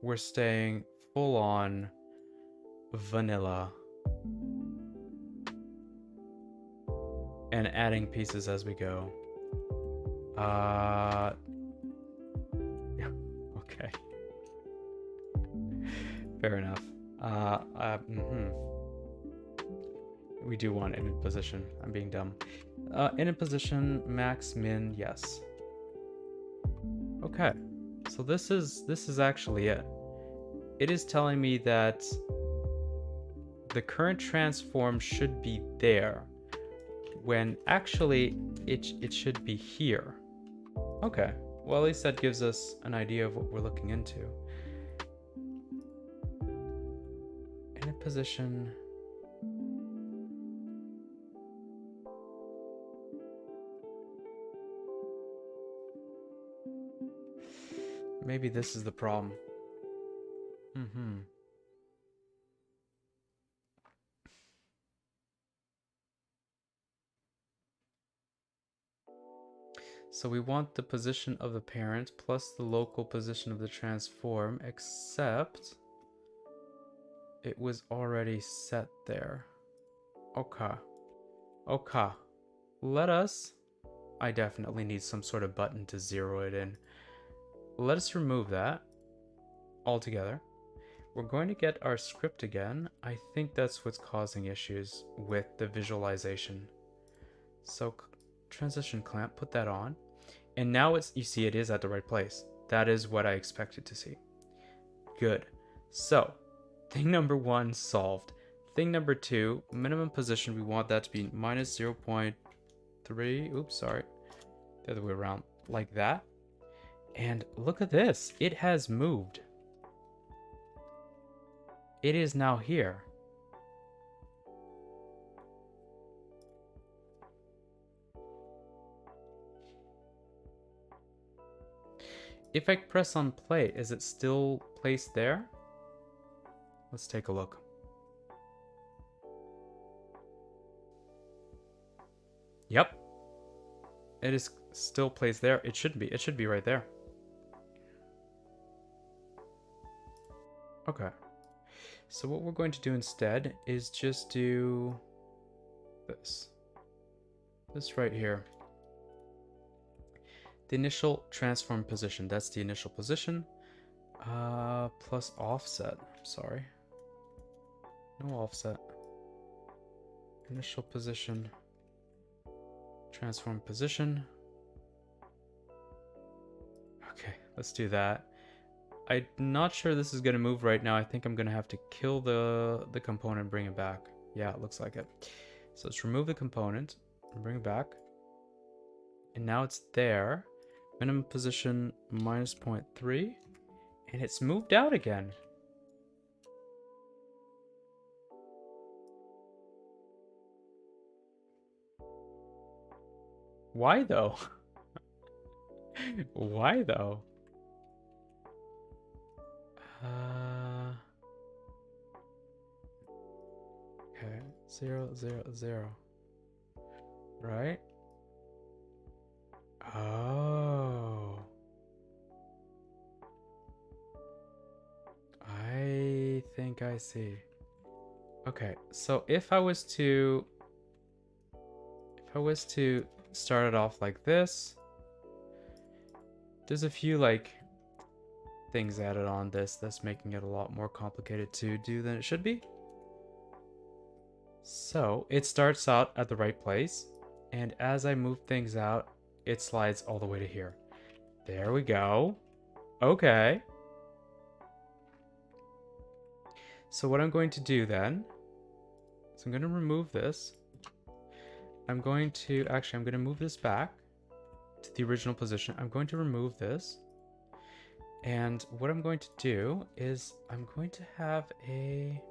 We're staying full on vanilla. And adding pieces as we go. Yeah, okay. Fair enough. We do want init position. I'm being dumb. Init position, max, min, yes. Okay. So this is actually it. It is telling me that the current transform should be there, when actually it should be here. Okay, well at least that gives us an idea of what we're looking into. In a position. Maybe this is the problem. So we want the position of the parent plus the local position of the transform, except it was already set there. Okay. Okay. I definitely need some sort of button to zero it in. Let us remove that altogether. We're going to get our script again. I think that's what's causing issues with the visualization. So transition clamp, put that on. And now you see it is at the right place. That is what I expected to see. Good. So thing number 1 solved. Thing number 2, minimum position, we want that to be minus 0.3. Oops, sorry. The other way around, like that. And look at this. It has moved. It is now here. If I press on play, is it still placed there? Let's take a look. Yep. It is still placed there. It should be. It should be right there. Okay. So what we're going to do instead is just do this. This right here. The initial transform position. That's the initial position. Plus offset. Sorry. No offset. Initial position. Transform position. Okay, let's do that. I'm not sure this is going to move right now. I think I'm going to have to kill the component and bring it back. Yeah, it looks like it. So let's remove the component and bring it back. And now it's there. Minimum position minus 0.3. And it's moved out again. Why though? Why though? Okay, 0, 0, 0. Right? Oh. I think I see. Okay, so if I was to start it off like this, there's a few like things added on this that's making it a lot more complicated to do than it should be. So it starts out at the right place, and as I move things out, it slides all the way to here. There we go. Okay. So what I'm going to do then is I'm going to remove this. I'm going to move this back to the original position. I'm going to remove this. And what I'm going to do is I'm going to have a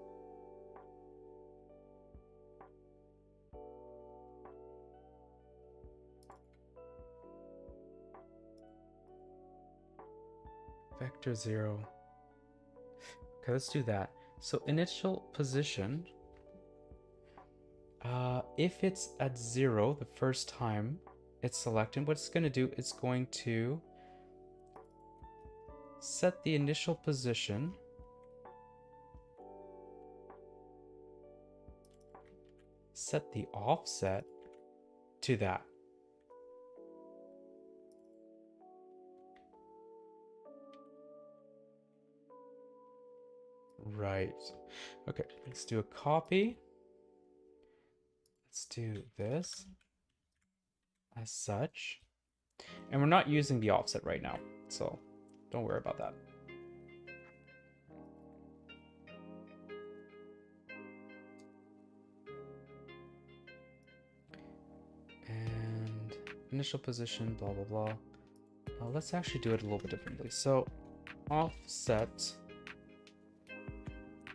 vector 0. Okay, let's do that. So initial position, if it's at 0 the first time it's selected, what it's going to do, it's going to set the initial position set the offset to that. Right. Okay, let's do a copy. Let's do this as such. And we're not using the offset right now, so don't worry about that. And initial position, blah, blah, blah. Let's actually do it a little bit differently. So offset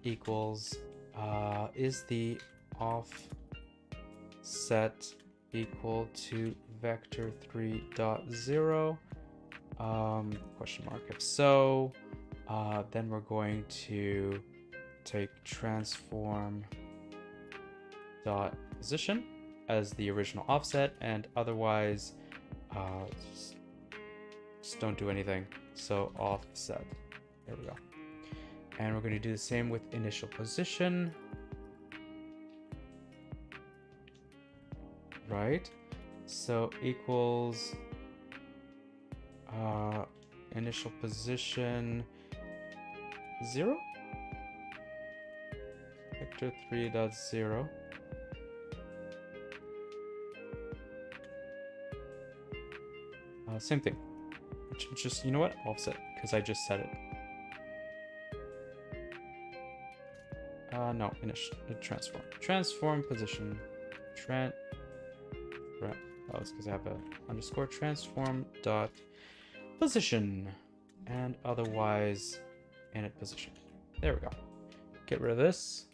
equals, is the offset equal to vector 3.0? Question mark. If so, then we're going to take transform dot position as the original offset, and otherwise just don't do anything. So offset. There we go. And we're going to do the same with initial position. Right? So equals initial position 0, vector 3.0. Same thing. Just, you know what? Offset, because I just said it. No, transform position. Oh, it's because I have a underscore transform dot position, and otherwise init position. There we go. Get rid of this.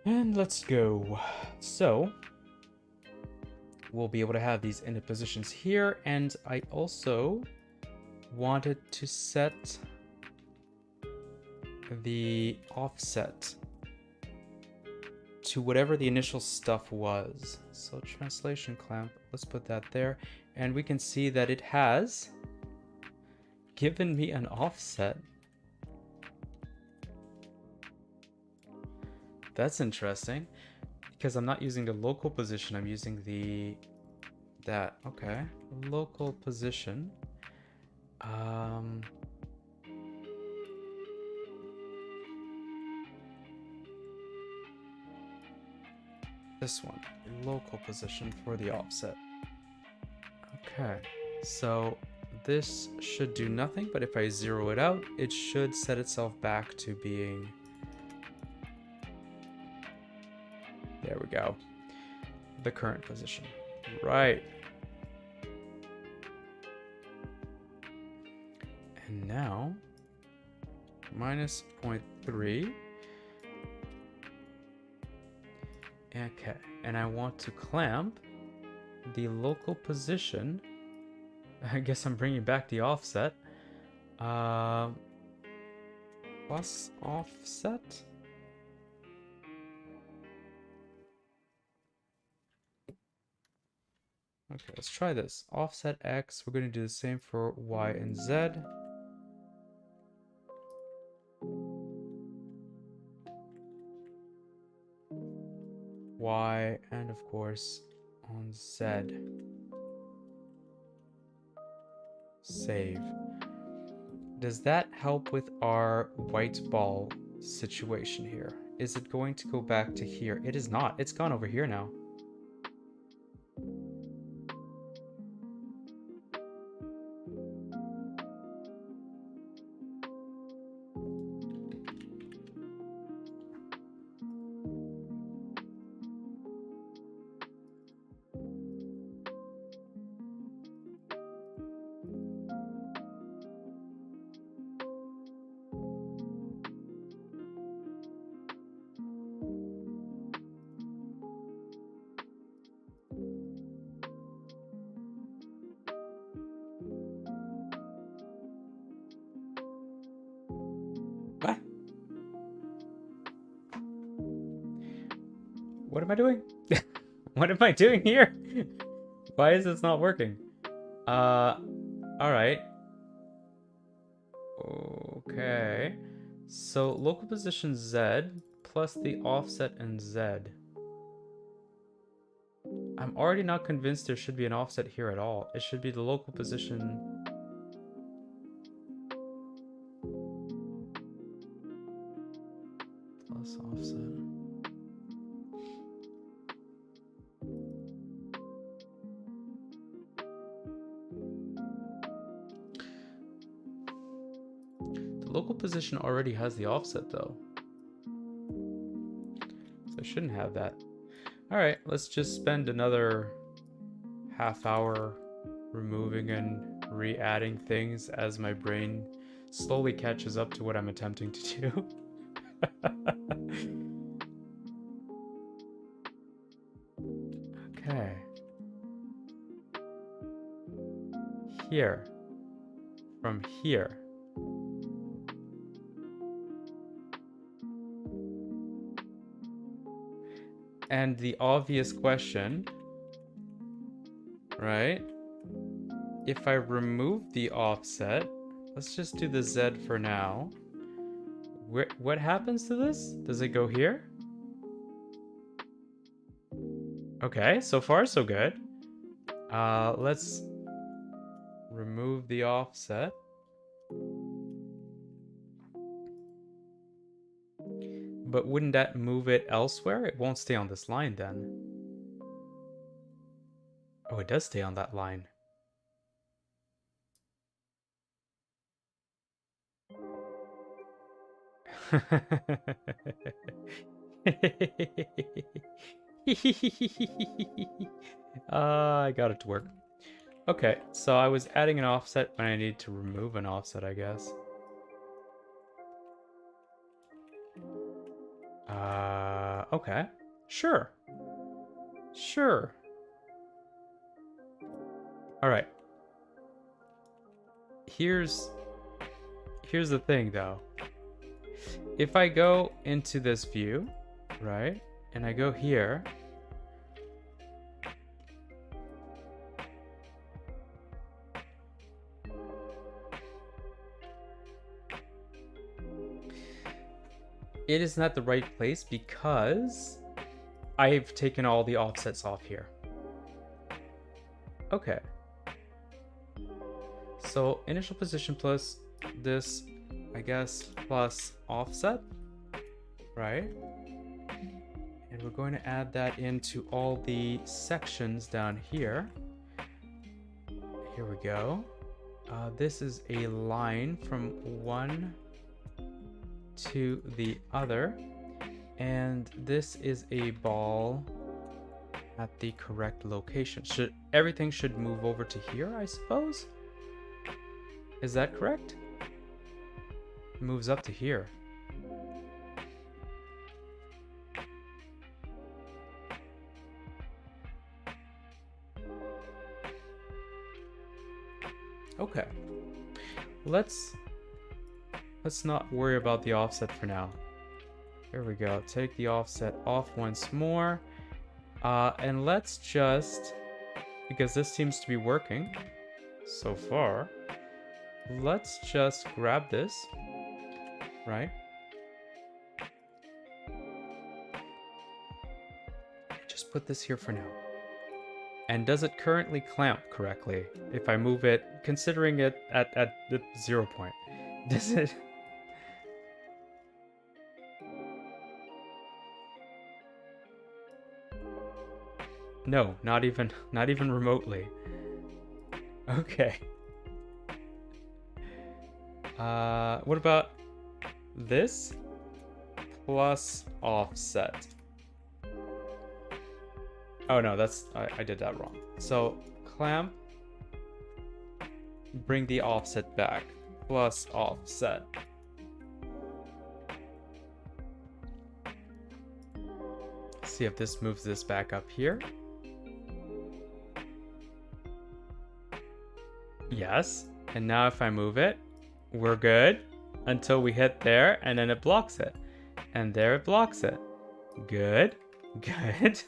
And let's go. So we'll be able to have these init positions here, and I also wanted to set the offset to whatever the initial stuff was. So translation clamp, let's put that there, and we can see that it has given me an offset. That's interesting, because I'm not using the local position, I'm using okay, local position. This one, local position for the offset. Okay, so this should do nothing, but if I zero it out, it should set itself back to being, there we go, the current position. Right. And now minus 0.3. Okay, and I want to clamp the local position. I guess I'm bringing back the offset. Plus offset. Okay, let's try this. Offset X. We're going to do the same for Y and Z. Y, and of course on Z. Save. Does that help with our white ball situation here? Is it going to go back to here? It is not. It's gone over here now. am I doing? What am I doing here? Why is this not working? Alright. Okay. So local position Z plus the offset in Z. I'm already not convinced there should be an offset here at all. It should be the local position. Plus offset. The local position already has the offset though. So I shouldn't have that. Alright, let's just spend another half hour removing and re-adding things as my brain slowly catches up to what I'm attempting to do. Okay. Here. From here. And the obvious question, right? If I remove the offset, let's just do the Z for now. What happens to this? Does it go here? Okay, so far so good. Let's remove the offset. But wouldn't that move it elsewhere? It won't stay on this line then. Oh, it does stay on that line. I got it to work. Okay, so I was adding an offset when I need to remove an offset, I guess. Okay. Sure. Sure. Alright. Here's the thing, though. If I go into this view, right, and I go here, it is not the right place because I've taken all the offsets off here. Okay. So initial position plus this, I guess, plus offset, right? And we're going to add that into all the sections down here. Here we go. This is a line from one to the other, and this is a ball at the correct location. Everything should move over to here, I suppose? Is that correct? It moves up to here. Okay. Let's not worry about the offset for now. Here we go. Take the offset off once more. And let's just, because this seems to be working so far, let's just grab this, right? Just put this here for now. And does it currently clamp correctly if I move it, considering it at the 0 point? Does it? No, not even remotely. Okay. What about this plus offset? Oh no, I did that wrong. So clamp, bring the offset back, plus offset. See if this moves this back up here. Yes, and now if I move it, we're good until we hit there, and then it blocks it. And there it blocks it. Good. Good.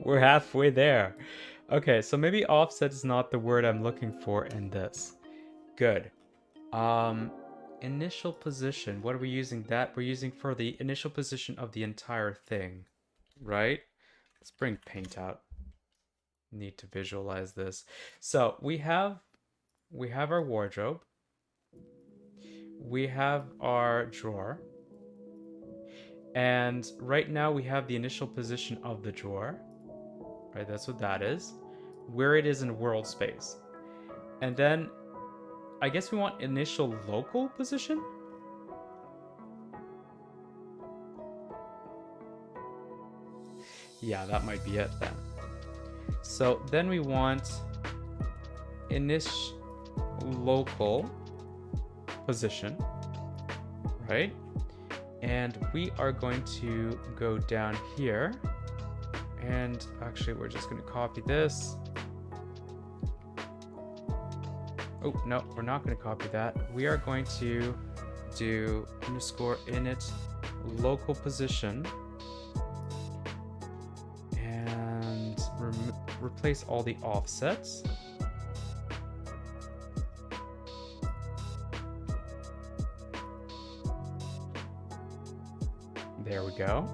We're halfway there. Okay, so maybe offset is not the word I'm looking for in this. Good. Initial position. What are we using that? We're using for the initial position of the entire thing, right? Let's bring paint out. Need to visualize this. So we have our wardrobe. We have our drawer. And right now we have the initial position of the drawer. Right, that's what that is. Where it is in world space. And then I guess we want initial local position? Yeah, that might be it then. So then we want initial local position, right? And we are going to go down here. And actually, we're just going to copy this. Oh, no, we're not going to copy that. We are going to do underscore init local position and replace all the offsets. There we go.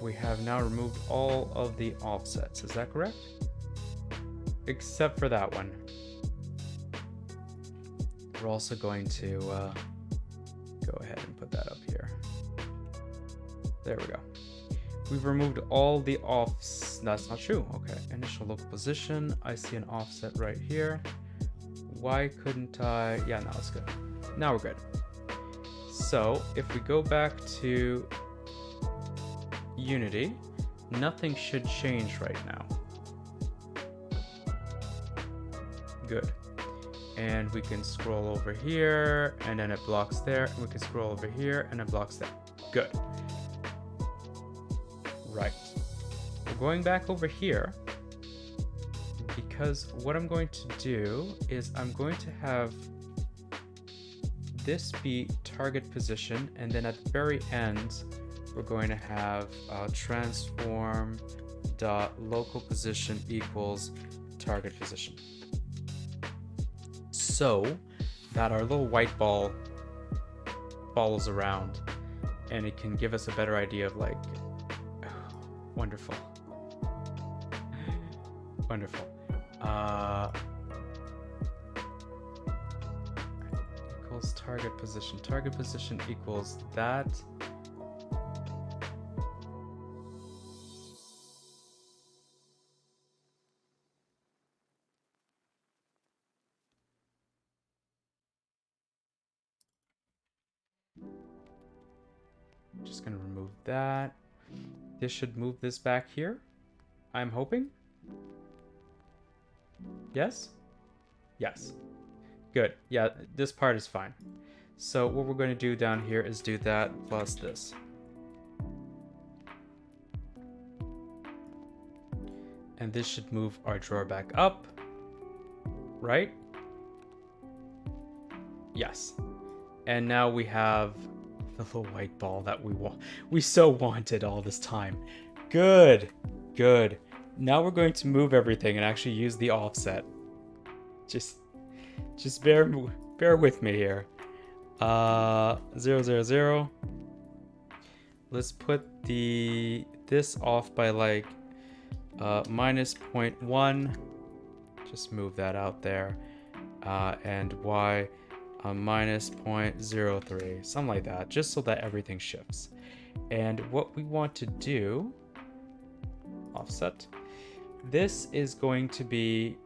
We have now removed all of the offsets. Is that correct? Except for that one. We're also going to go ahead and put that up here. There we go. We've removed all the offs. That's not true. Okay, initial local position. I see an offset right here. Why couldn't I? Yeah, now it's good. Now we're good. So if we go back to Unity, nothing should change right now. Good. And we can scroll over here, and then it blocks there, and we can scroll over here, and it blocks there. Good. Right. We're going back over here, because what I'm going to do is I'm going to have this be target position, and then at the very end, we're going to have transform dot local position equals target position, so that our little white ball follows around, and it can give us a better idea of like, oh, wonderful, wonderful. Equals target position. Target position equals that. Just gonna remove that. This should move this back here, I'm hoping. Yes? Yes. Good. Yeah, this part is fine. So what we're going to do down here is do that plus this. And this should move our drawer back up, right? Yes. And now we have the little white ball that we so wanted all this time. Good. Good. Now we're going to move everything and actually use the offset. Just bear with me here. 0, 0, 0. Let's put this off by like minus 0.1. Just move that out there. And y minus 0.03, something like that, just so that everything shifts. And what we want to do, offset, this is going to be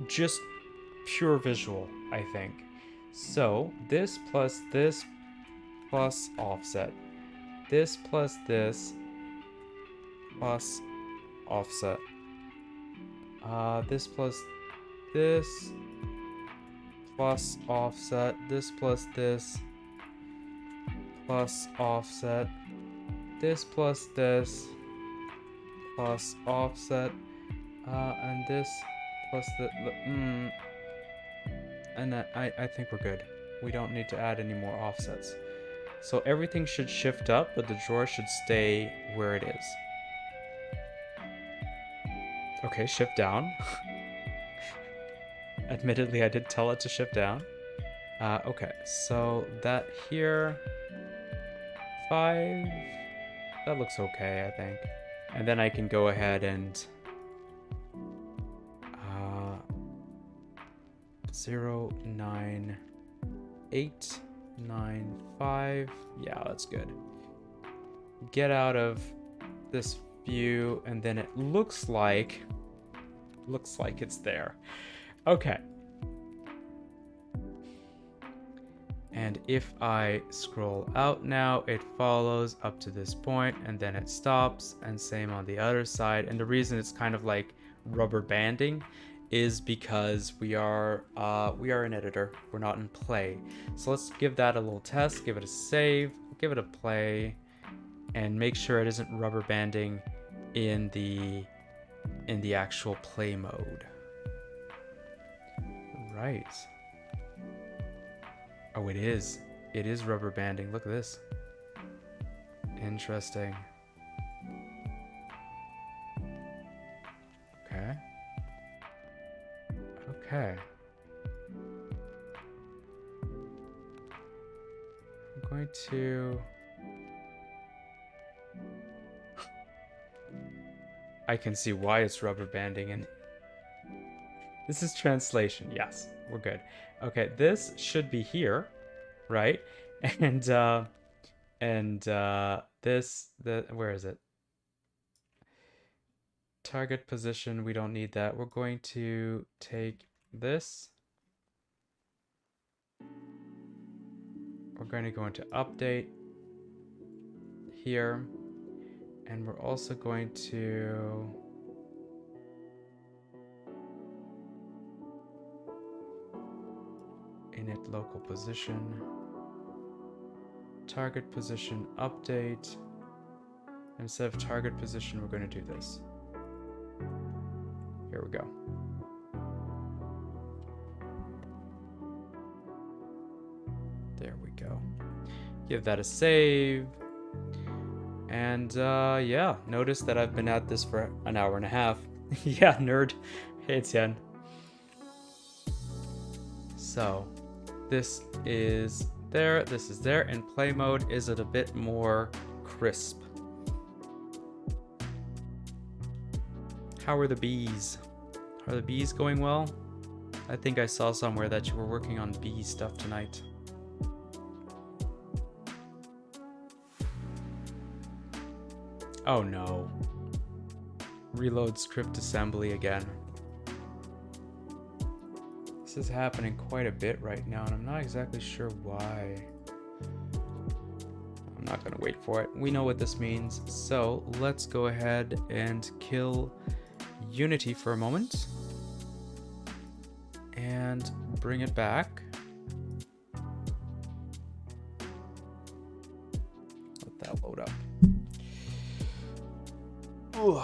just pure visual, I think. So this plus offset, this plus this plus offset, this plus this plus offset, this plus this plus offset, this plus this plus offset, and this plus the and I think we're good. We don't need to add any more offsets. So everything should shift up, but the drawer should stay where it is. Okay, shift down. Admittedly, I did tell it to shift down. Okay, so that here, 5, that looks okay, I think. And then I can go ahead and 0, 9, 8, 9, 5. Yeah, that's good. Get out of this view, and then it looks like it's there. Okay. And if I scroll out now, it follows up to this point, and then it stops, and same on the other side. And the reason it's kind of like rubber banding is because we are an editor. We're not in play. So let's give that a little test, give it a save, give it a play, and make sure it isn't rubber banding in the actual play mode. Right. Oh, it is. It is rubber banding. Look at this. Interesting. Okay. Okay. I'm going to... I can see why it's rubber banding, and this is translation. Yes, we're good. Okay, this should be here, right? And where is it? Target position, we don't need that. We're going to take this. We're going to go into update here. And we're also going to init local position, target position update. Instead of target position, we're going to do this. Here we go. There we go. Give that a save. And yeah, notice that I've been at this for an hour and a half. Yeah, nerd. Hey, Tian. So, this is there, this is there. In play mode, is it a bit more crisp? How are the bees? Are the bees going well? I think I saw somewhere that you were working on bee stuff tonight. Oh no. Reload script assembly again. This is happening quite a bit right now, and I'm not exactly sure why. I'm not gonna wait for it. We know what this means. So let's go ahead and kill Unity for a moment. And bring it back. Let that load up. Ooh,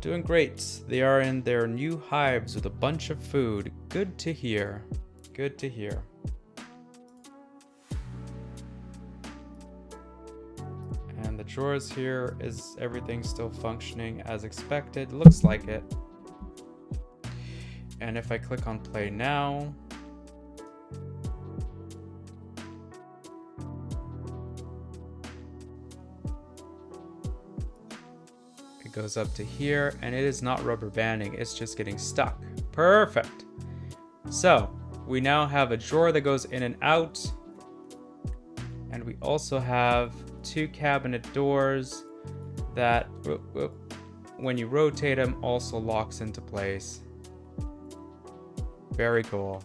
doing great. They are in their new hives with a bunch of food. Good to hear. Good to hear. And the drawers here, is everything still functioning as expected? Looks like it. And if I click on play now, it goes up to here, and it is not rubber banding, it's just getting stuck. Perfect. So we now have a drawer that goes in and out, and we also have 2 cabinet doors that when you rotate them also locks into place. Very cool.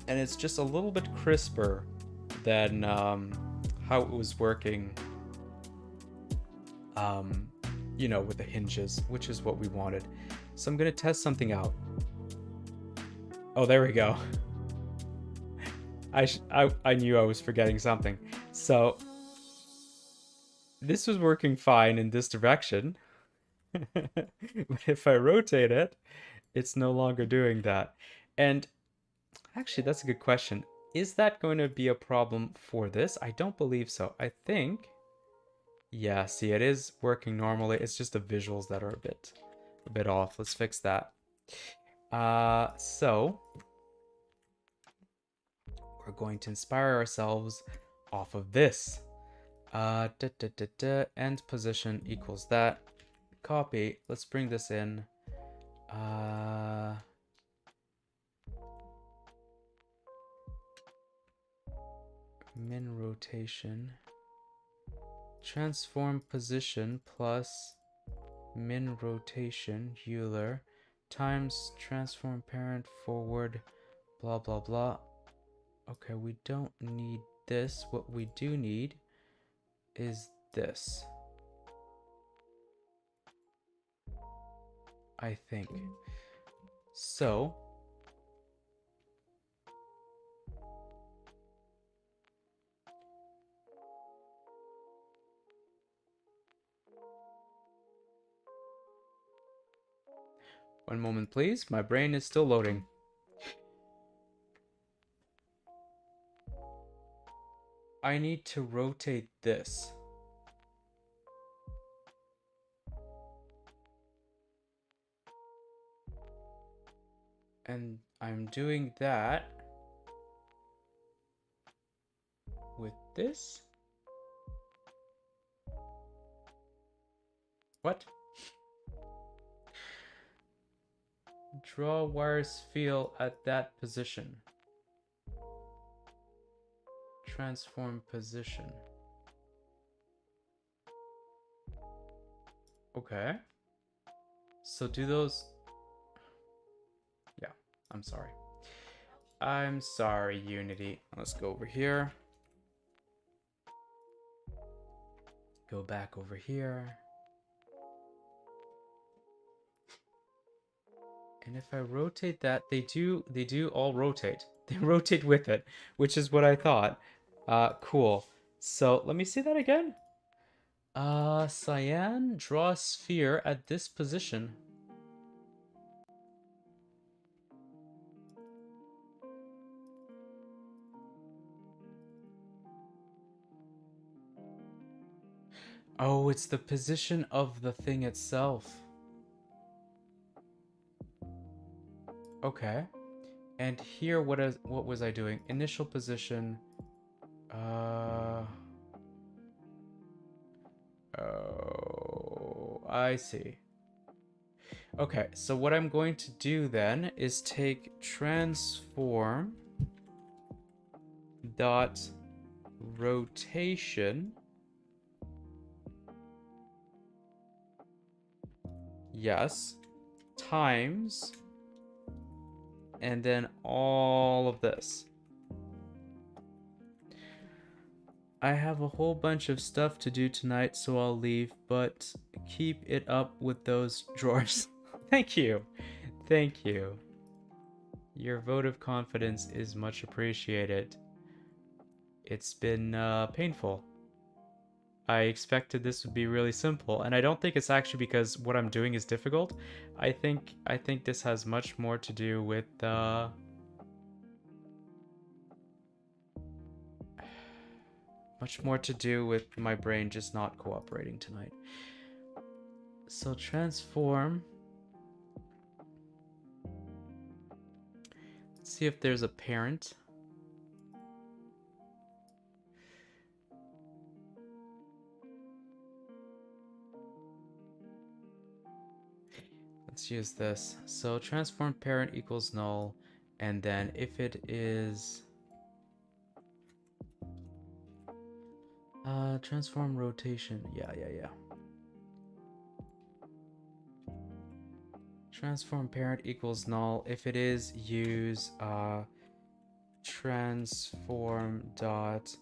And it's just a little bit crisper than how it was working, you know, with the hinges, which is what we wanted. So I'm gonna test something out. Oh, there we go. I knew I was forgetting something. So this was working fine in this direction. But if I rotate it, it's no longer doing that. And actually, that's a good question. Is that going to be a problem for this? I don't believe so. I think... Yeah, see, it is working normally. It's just the visuals that are a bit off. Let's fix that. So we're going to inspire ourselves off of this. End position equals that. Copy. Let's bring this in. Min rotation. Transform position plus min rotation Euler times transform parent forward blah blah blah. Okay, we don't need this. What we do need is this, I think. So one moment please, my brain is still loading. I need to rotate this. And I'm doing that with this. What? Draw wires feel at that position. Transform position. Okay. So do those... Yeah, I'm sorry. I'm sorry, Unity. Let's go over here. Go back over here. And if I rotate that, they do all rotate. They rotate with it, which is what I thought. Cool. So let me see that again. Cyan, draw a sphere at this position. Oh, it's the position of the thing itself. Okay. And here, what was I doing? Initial position. Oh, I see. Okay, so what I'm going to do then is take transform dot rotation. Yes. Times. And then all of this. I have a whole bunch of stuff to do tonight, so I'll leave, but keep it up with those drawers. Thank you. Thank you. Your vote of confidence is much appreciated. It's been painful. I expected this would be really simple, and I don't think it's actually because what I'm doing is difficult. I think this has much more to do with much more to do with my brain just not cooperating tonight. So transform. Let's see if there's a parent. Let's use this. So transform parent equals null, and then if it is transform rotation. Yeah. Transform parent equals null. If it is, use transform dot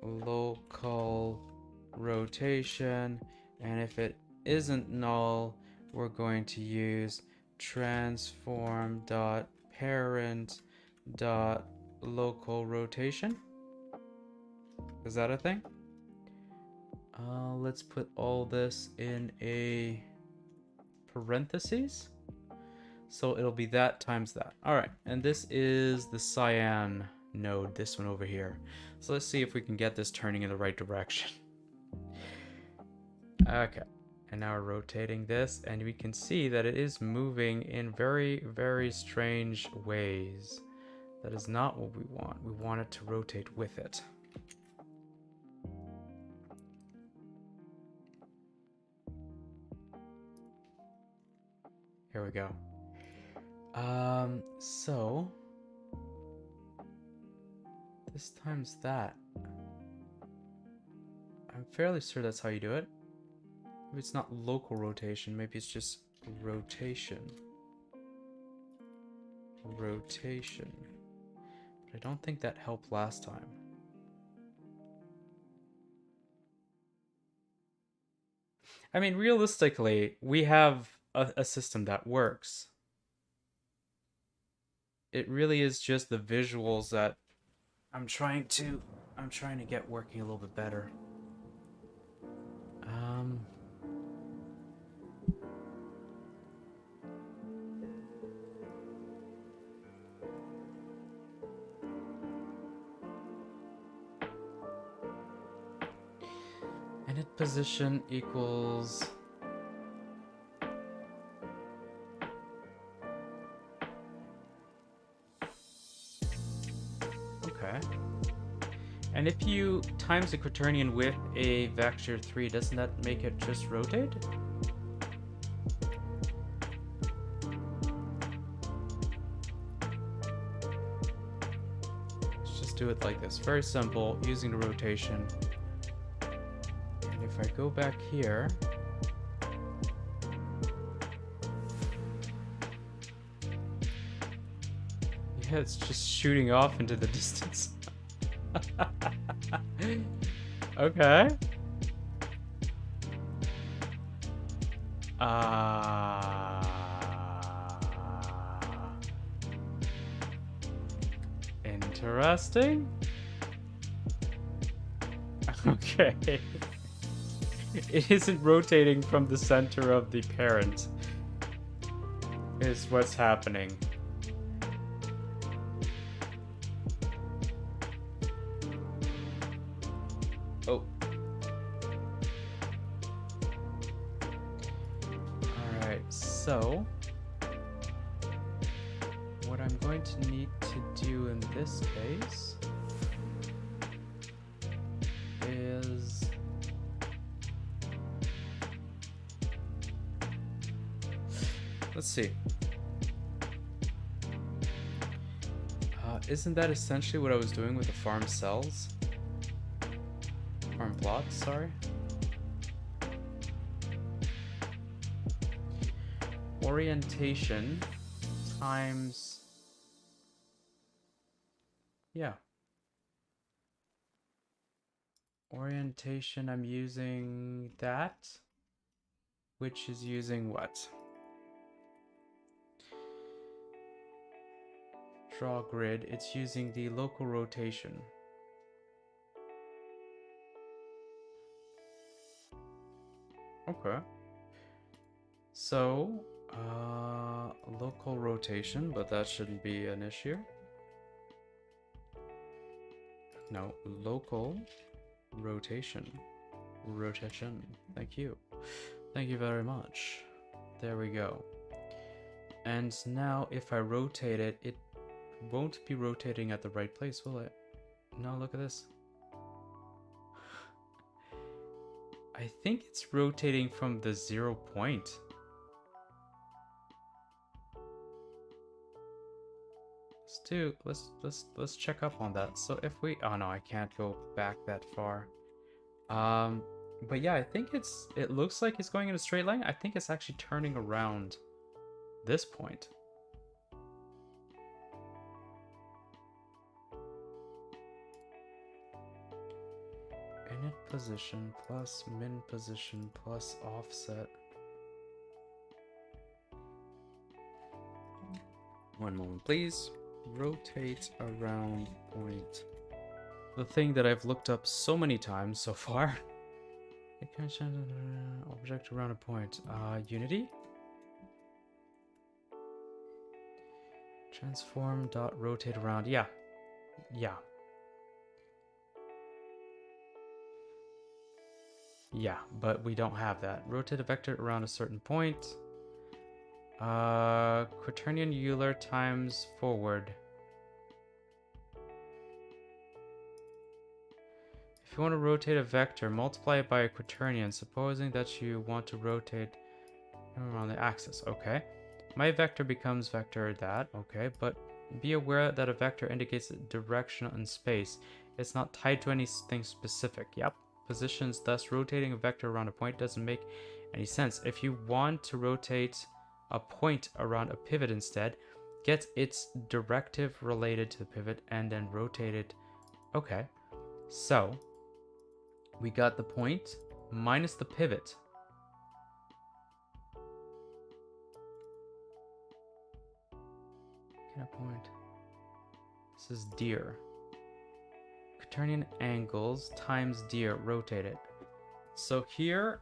local rotation, and if it isn't null, we're going to use transform dot parent dot local rotation. Is that a thing? Let's put all this in a parentheses. So it'll be that times that. All right, and this is the cyan. node, this one over here. So let's see if we can get this turning in the right direction. Okay, and now we're rotating this, and we can see that it is moving in very, very strange ways. That is not what we want. We want it to rotate with it. Here we go. So this times that. I'm fairly sure that's how you do it. Maybe it's not local rotation, maybe it's just rotation. Rotation. But I don't think that helped last time. I mean, realistically, we have a system that works. It really is just the visuals that I'm trying to get working a little bit better. Init position equals okay. And if you times the quaternion with a vector 3, doesn't that make it just rotate? Let's just do it like this. Very simple, using the rotation. And if I go back here, yeah, it's just shooting off into the distance. Okay. Interesting. Okay. It isn't rotating from the center of the parent, is what's happening. Oh. Alright, so what I'm going to need to do in this case is let's see. Isn't that essentially what I was doing with the farm cells? Farm plots, sorry. Orientation times, yeah. Orientation, I'm using that, which is using what? Draw grid, it's using the local rotation. Okay. So, local rotation, but that shouldn't be an issue. No, local rotation. Rotation. Thank you. Thank you very much. There we go. And now if I rotate it, it won't be rotating at the right place, will it? No, look at this. I think it's rotating from the 0 point. Let's check up on that. So if we, oh no, I can't go back that far. But yeah, I think it looks like it's going in a straight line. I think it's actually turning around this point. Init position plus min position plus offset. One moment, please. Rotate around point. The thing that I've looked up so many times so far. It can change object around a point. Unity? Transform dot rotate around. Yeah. Yeah. Yeah, but we don't have that. Rotate a vector around a certain point. Quaternion Euler times forward. If you want to rotate a vector, multiply it by a quaternion, supposing that you want to rotate around the axis. Okay. My vector becomes vector that. Okay, but be aware that a vector indicates a direction in space. It's not tied to anything specific. Yep. Positions, thus rotating a vector around a point doesn't make any sense. If you want to rotate a point around a pivot instead, get its directive related to the pivot and then rotate it. Okay. So we got the point minus the pivot. Can I point? This is deer. Quaternion angles times deer, rotate it. So here,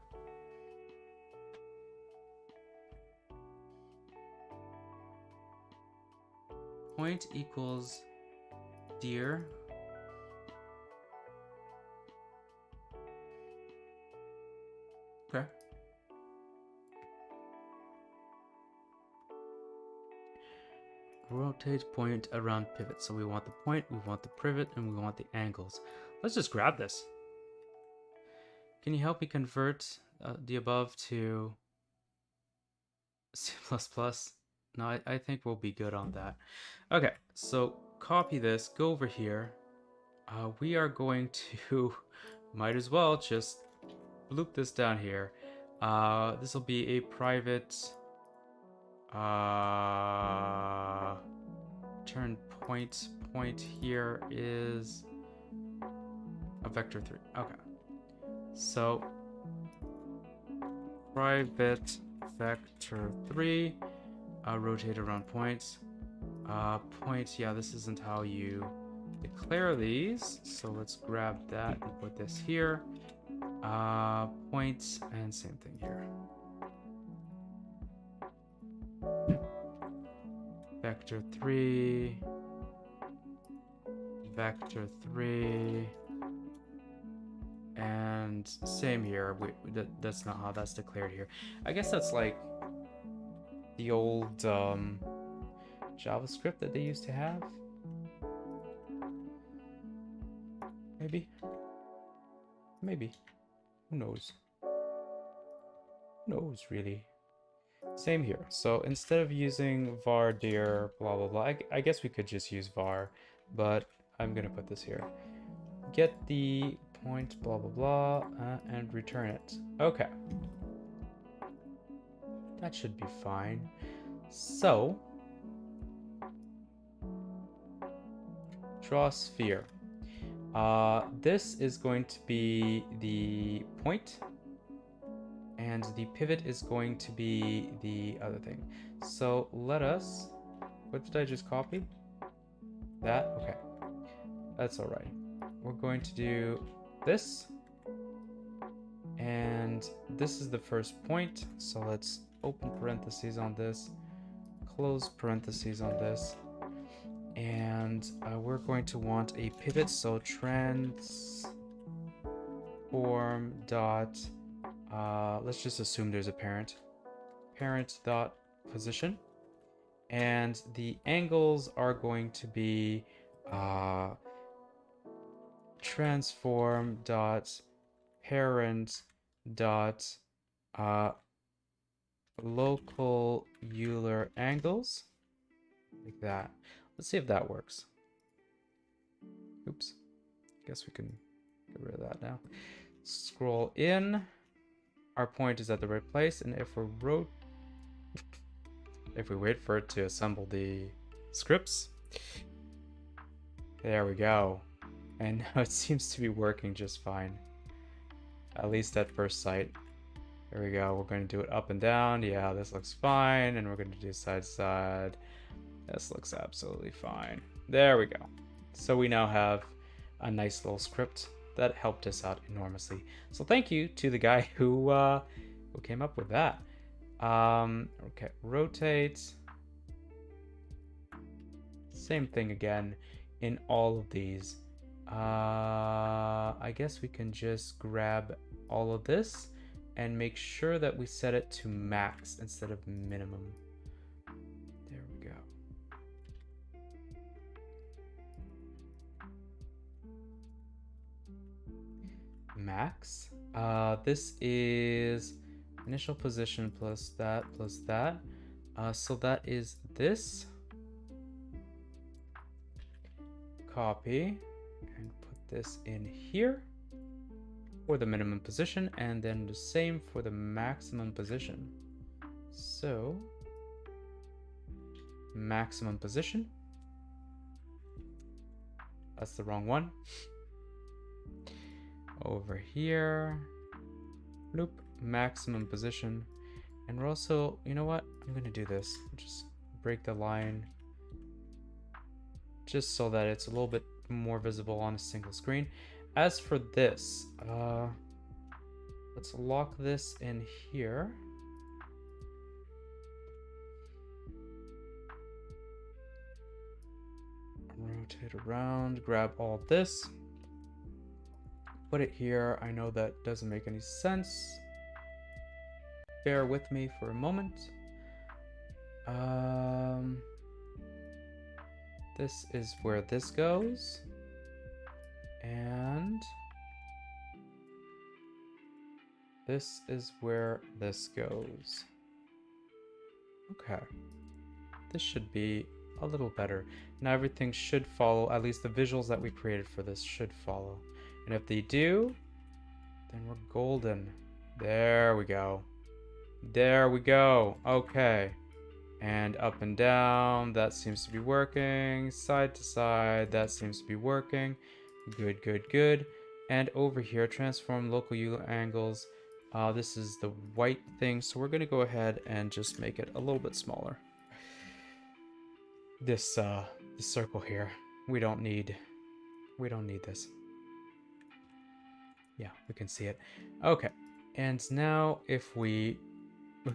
point equals deer. Okay. Rotate point around pivot. So we want the point, we want the pivot, and we want the angles. Let's just grab this. Can you help me convert the above to C++? No, I think we'll be good on that. Okay, so copy this, go over here. We are going to, might as well just loop this down here. This will be a private turn point. Point here is a vector 3. Okay. So private vector 3, rotate around points. Point, yeah, this isn't how you declare these. So let's grab that and put this here. Point and same thing here. Vector 3, vector 3, and same here. That's not how that's declared here. I guess that's like the old JavaScript that they used to have. Maybe. Who knows? Who knows, really? Same here. So instead of using var dir blah blah blah, I guess we could just use var, but I'm gonna put this here. Get the point blah blah blah and return it. Okay. That should be fine. So draw a sphere. This is going to be the point, and the pivot is going to be the other thing. So let us, what did I just copy? That, okay. That's all right. We're going to do this, and this is the first point. So let's open parentheses on this, close parentheses on this. And we're going to want a pivot, so transform dot, let's just assume there's a parent dot position, and the angles are going to be transform dot parent dot local Euler angles, like that. Let's see if that works. Oops. Guess we can get rid of that now. Scroll in. Our point is at the right place, and if we wait for it to assemble the scripts, there we go. And now it seems to be working just fine. At least at first sight. There we go. We're going to do it up and down. Yeah, this looks fine. And we're going to do side to side. This looks absolutely fine. There we go. So we now have a nice little script that helped us out enormously. So thank you to the guy who came up with that. Okay, rotate. Same thing again. in all of these. I guess we can just grab all of this and make sure that we set it to max instead of minimum. There we go. Max. This is initial position plus that plus that. So that is this. Copy and put this in here for the minimum position, and then the same for the maximum position. So maximum position. That's the wrong one. Over here, loop, maximum position. And we're also, you know what? I'm gonna do this. Just break the line just so that it's a little bit more visible on a single screen. As for this, let's lock this in here. Rotate around, grab all this. Put it here. I know that doesn't make any sense. Bear with me for a moment. This is where this goes. And this is where this goes. Okay. This should be a little better. Now everything should follow, at least the visuals that we created for this should follow. And if they do, then we're golden. There we go. There we go. Okay. And up and down, that seems to be working. Side to side, that seems to be working. Good, good, good. And over here, transform local U angles. This is the white thing, so we're gonna go ahead and just make it a little bit smaller. This circle here, we don't need this. Yeah, we can see it. Okay, and now if we,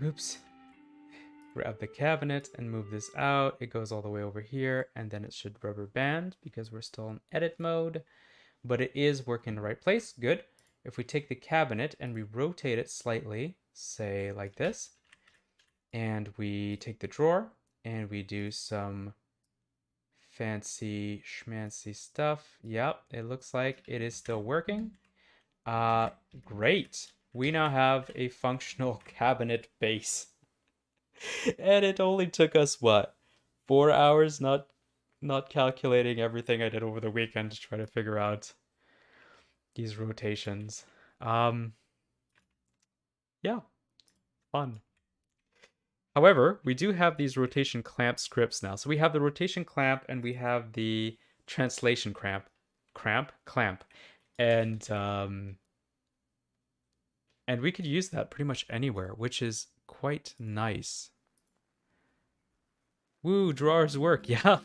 oops, grab the cabinet and move this out, it goes all the way over here, and then it should rubber band because we're still in edit mode, but it is working in the right place. Good. If we take the cabinet and we rotate it slightly, say like this, and we take the drawer and we do some fancy schmancy stuff. Yep, it looks like it is still working. Great. We now have a functional cabinet base. And it only took us, what, 4 hours, not calculating everything I did over the weekend to try to figure out these rotations. Yeah, fun. However, we do have these rotation clamp scripts now. So we have the rotation clamp and we have the translation clamp. And we could use that pretty much anywhere, which is quite nice. Woo, drawers work. Yeah.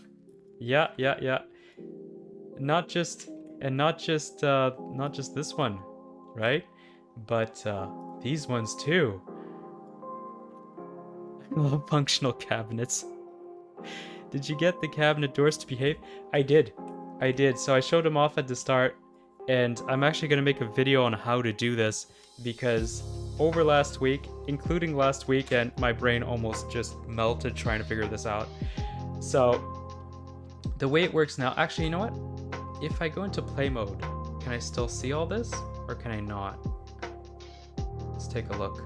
Yeah. Not just this one, right? But these ones too. I love functional cabinets. Did you get the cabinet doors to behave? I did. So I showed them off at the start, and I'm actually going to make a video on how to do this because over last week, including last weekend, my brain almost just melted trying to figure this out. So the way it works now, actually, you know what? If I go into play mode, can I still see all this or can I not? Let's take a look.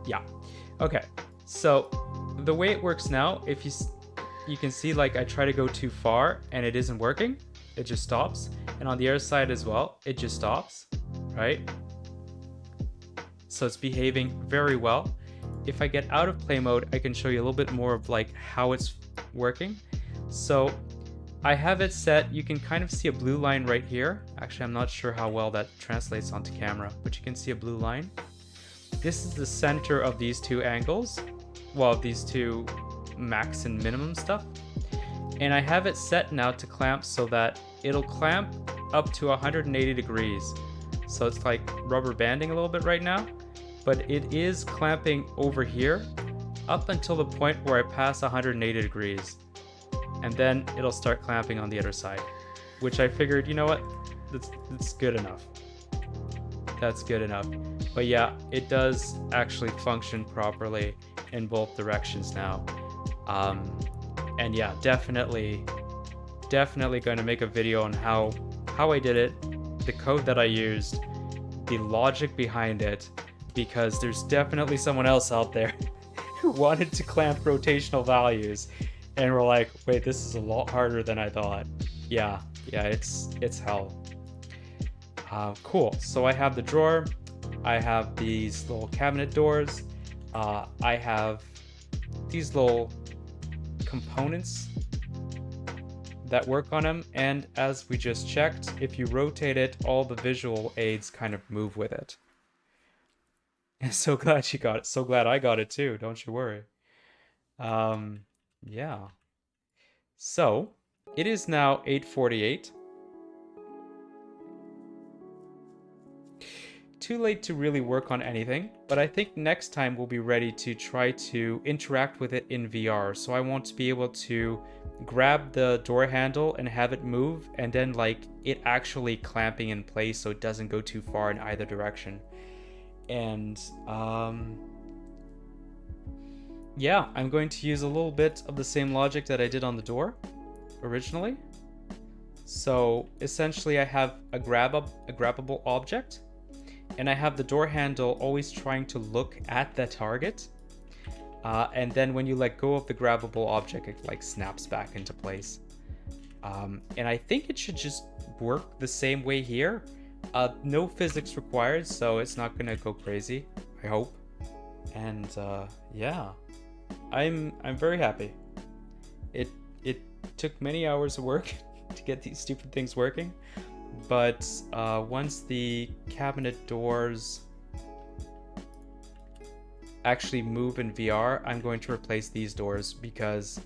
Yeah. Okay. So the way it works now, if you can see, like, I try to go too far and it isn't working, it just stops. And on the other side as well, it just stops, right? So it's behaving very well. If I get out of play mode, I can show you a little bit more of like how it's working. So I have it set, you can kind of see a blue line right here. Actually, I'm not sure how well that translates onto camera, but you can see a blue line. This is the center of these two angles. Well, these two max and minimum stuff. And I have it set now to clamp so that it'll clamp up to 180 degrees. So it's like rubber banding a little bit right now, but it is clamping over here up until the point where I pass 180 degrees. and then it'll start clamping on the other side, which I figured, you know what, that's good enough. That's good enough. But yeah, it does actually function properly in both directions now. And yeah, definitely going to make a video on how I did it, the code that I used, the logic behind it, because there's definitely someone else out there who wanted to clamp rotational values and we're like, wait, this is a lot harder than I thought. Yeah, it's hell. Cool. So I have the drawer, I have these little cabinet doors, I have these little components that work on them, and as we just checked, if you rotate it, all the visual aids kind of move with it. I'm so glad you got it. So glad I got it too, don't you worry. Yeah. So, it is now 8:48. Too late to really work on anything, but I think next time we'll be ready to try to interact with it in VR. So I want to be able to grab the door handle and have it move, and then like it actually clamping in place so it doesn't go too far in either direction. And yeah, I'm going to use a little bit of the same logic that I did on the door originally. So essentially I have a grabbable object, and I have the door handle always trying to look at the target. And then when you let go of the grabbable object, it like snaps back into place. And I think it should just work the same way here. No physics required, so it's not gonna go crazy, I hope. And yeah, I'm very happy. It took many hours of work to get these stupid things working, but once the cabinet doors actually move in VR, I'm going to replace these doors because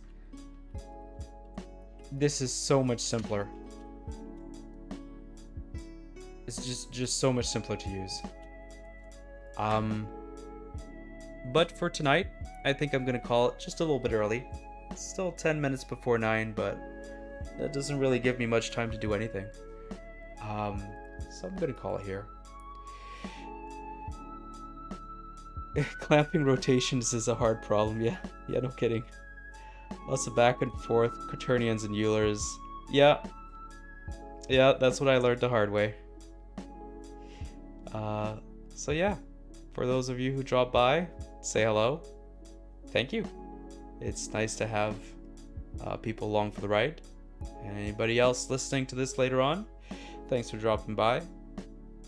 this is so much simpler. It's just so much simpler to use. But for tonight, I think I'm gonna call it just a little bit early. It's still 10 minutes before 9, but that doesn't really give me much time to do anything. So I'm gonna call it here. Clamping rotations is a hard problem, yeah, no kidding. Lots of back and forth, quaternions and Eulers. Yeah, that's what I learned the hard way. So yeah, for those of you who drop by, say hello. Thank you. It's nice to have people along for the ride. And anybody else listening to this later on, thanks for dropping by.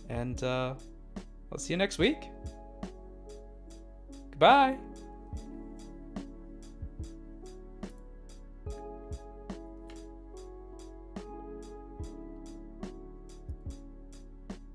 And I'll see you next week. Goodbye.